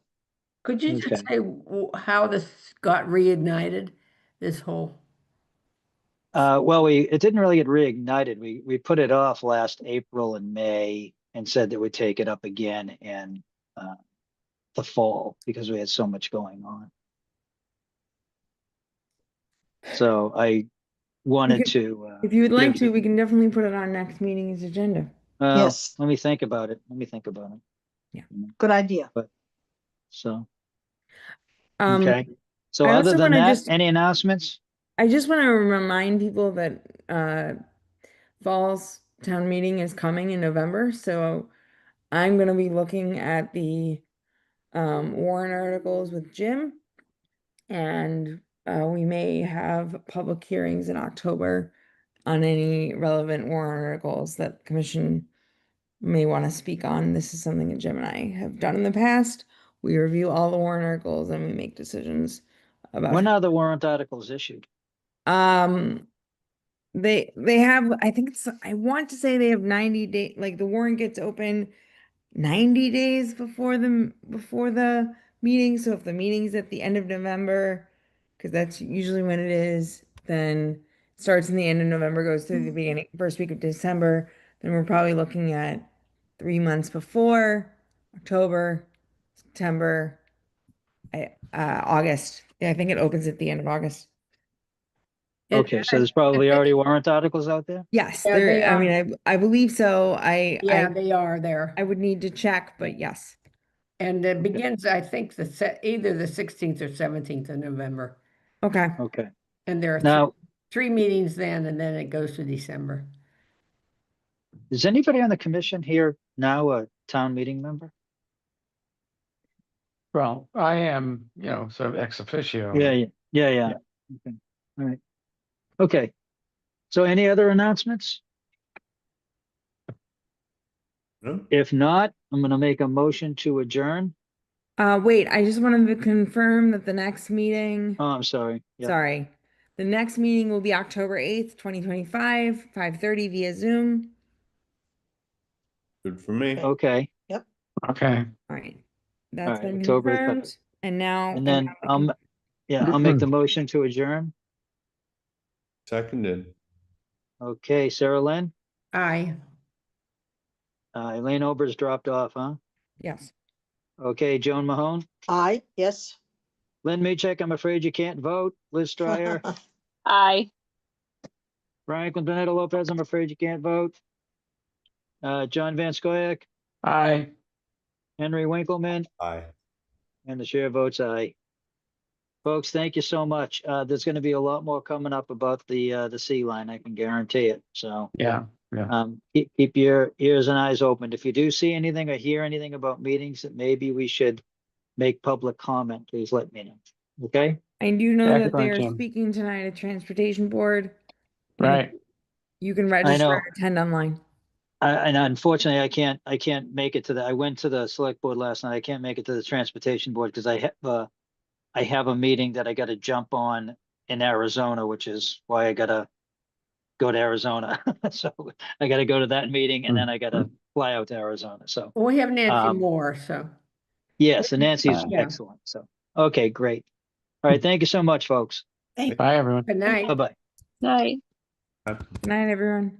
Could you Okay. just say how this got reignited, this whole? Well, it didn't really get reignited. We put it off last April and May and said that we'd take it up again in the fall because we had so much going on. So I wanted to. If you would like to, we can definitely put it on next meeting's agenda. Yes. Let me think about it. Yeah. Good idea. But so Okay. So I other also than wanna that, any announcements? I just want to remind people that Fall's town meeting is coming in November. So I'm going to be looking at the warrant articles with Jim, and we may have public hearings in October on any relevant warrant articles that the commission may want to speak on. This is something that Jim and I have done in the past. We review all the warrant articles and we make decisions about. When are the warrant articles issued? They have, I think I want to say they have 90 days, like the warrant gets open 90 days before the meeting. So if the meeting's at the end of November, because that's usually when it is, then it starts in the end of November, goes through the beginning, first week of December, then we're probably looking at 3 months before October, September, August. Yeah, I think it opens at the end of August. Okay, so there's probably already warrant articles out there? Yes, Yeah, they I are. mean, I believe so. Yeah, they are there. I would need to check, but yes. And it begins, I think, either the 16th or 17th of November. Okay. Okay. And there are Now, three meetings then, and then it goes to December. is anybody on the commission here now a town meeting member? Well, I am, sort of ex officio. Yeah. Okay. All right. Okay. So any other announcements? No? If not, I'm gonna make a motion to adjourn. Wait, I just wanted to confirm that the next meeting, Oh, I'm sorry. Yeah. sorry, the next meeting will be October 8th, 2025, 5:30 via Zoom. Good for me. Okay. Okay. All right. That's right, been October confirmed. And now. And then I'll make the motion to adjourn. Seconded. Okay, Sarah Lynn, Aye. Elaine Ober's dropped off, huh? Yes. Okay, Joan Mahone, Aye, yes. Lynn Meachek, I'm afraid you can't vote. Liz Stryer, Aye. Brian Quintanilla Lopez, I'm afraid you can't vote. John Van Scoyac, Aye. Henry Winkleman, Aye. And the chair votes aye. Folks, thank you so much. There's gonna be a lot more coming up about the sea line, I can guarantee it, so. Yeah. Keep your ears and eyes open. If you do see anything or hear anything about meetings that maybe we should make public comment, please let me know, okay? I do know that Excellent, they're Jim. speaking tonight at Transportation Board. and Right. You can register know. and attend online. And unfortunately, I can't make it to I went to the select board last night. I can't make it to the transportation board because I have a meeting that I gotta jump on in Arizona, which is why I gotta go to Arizona. So I gotta go to that meeting and then I gotta fly out to Arizona, so. Well, we have Nancy Um, Moore, so. Yes, and Nancy's Yeah. excellent, so, okay, great. All right, thank you so much, folks. Thank Bye, everyone. Good night. Bye-bye. Night. Good night, everyone.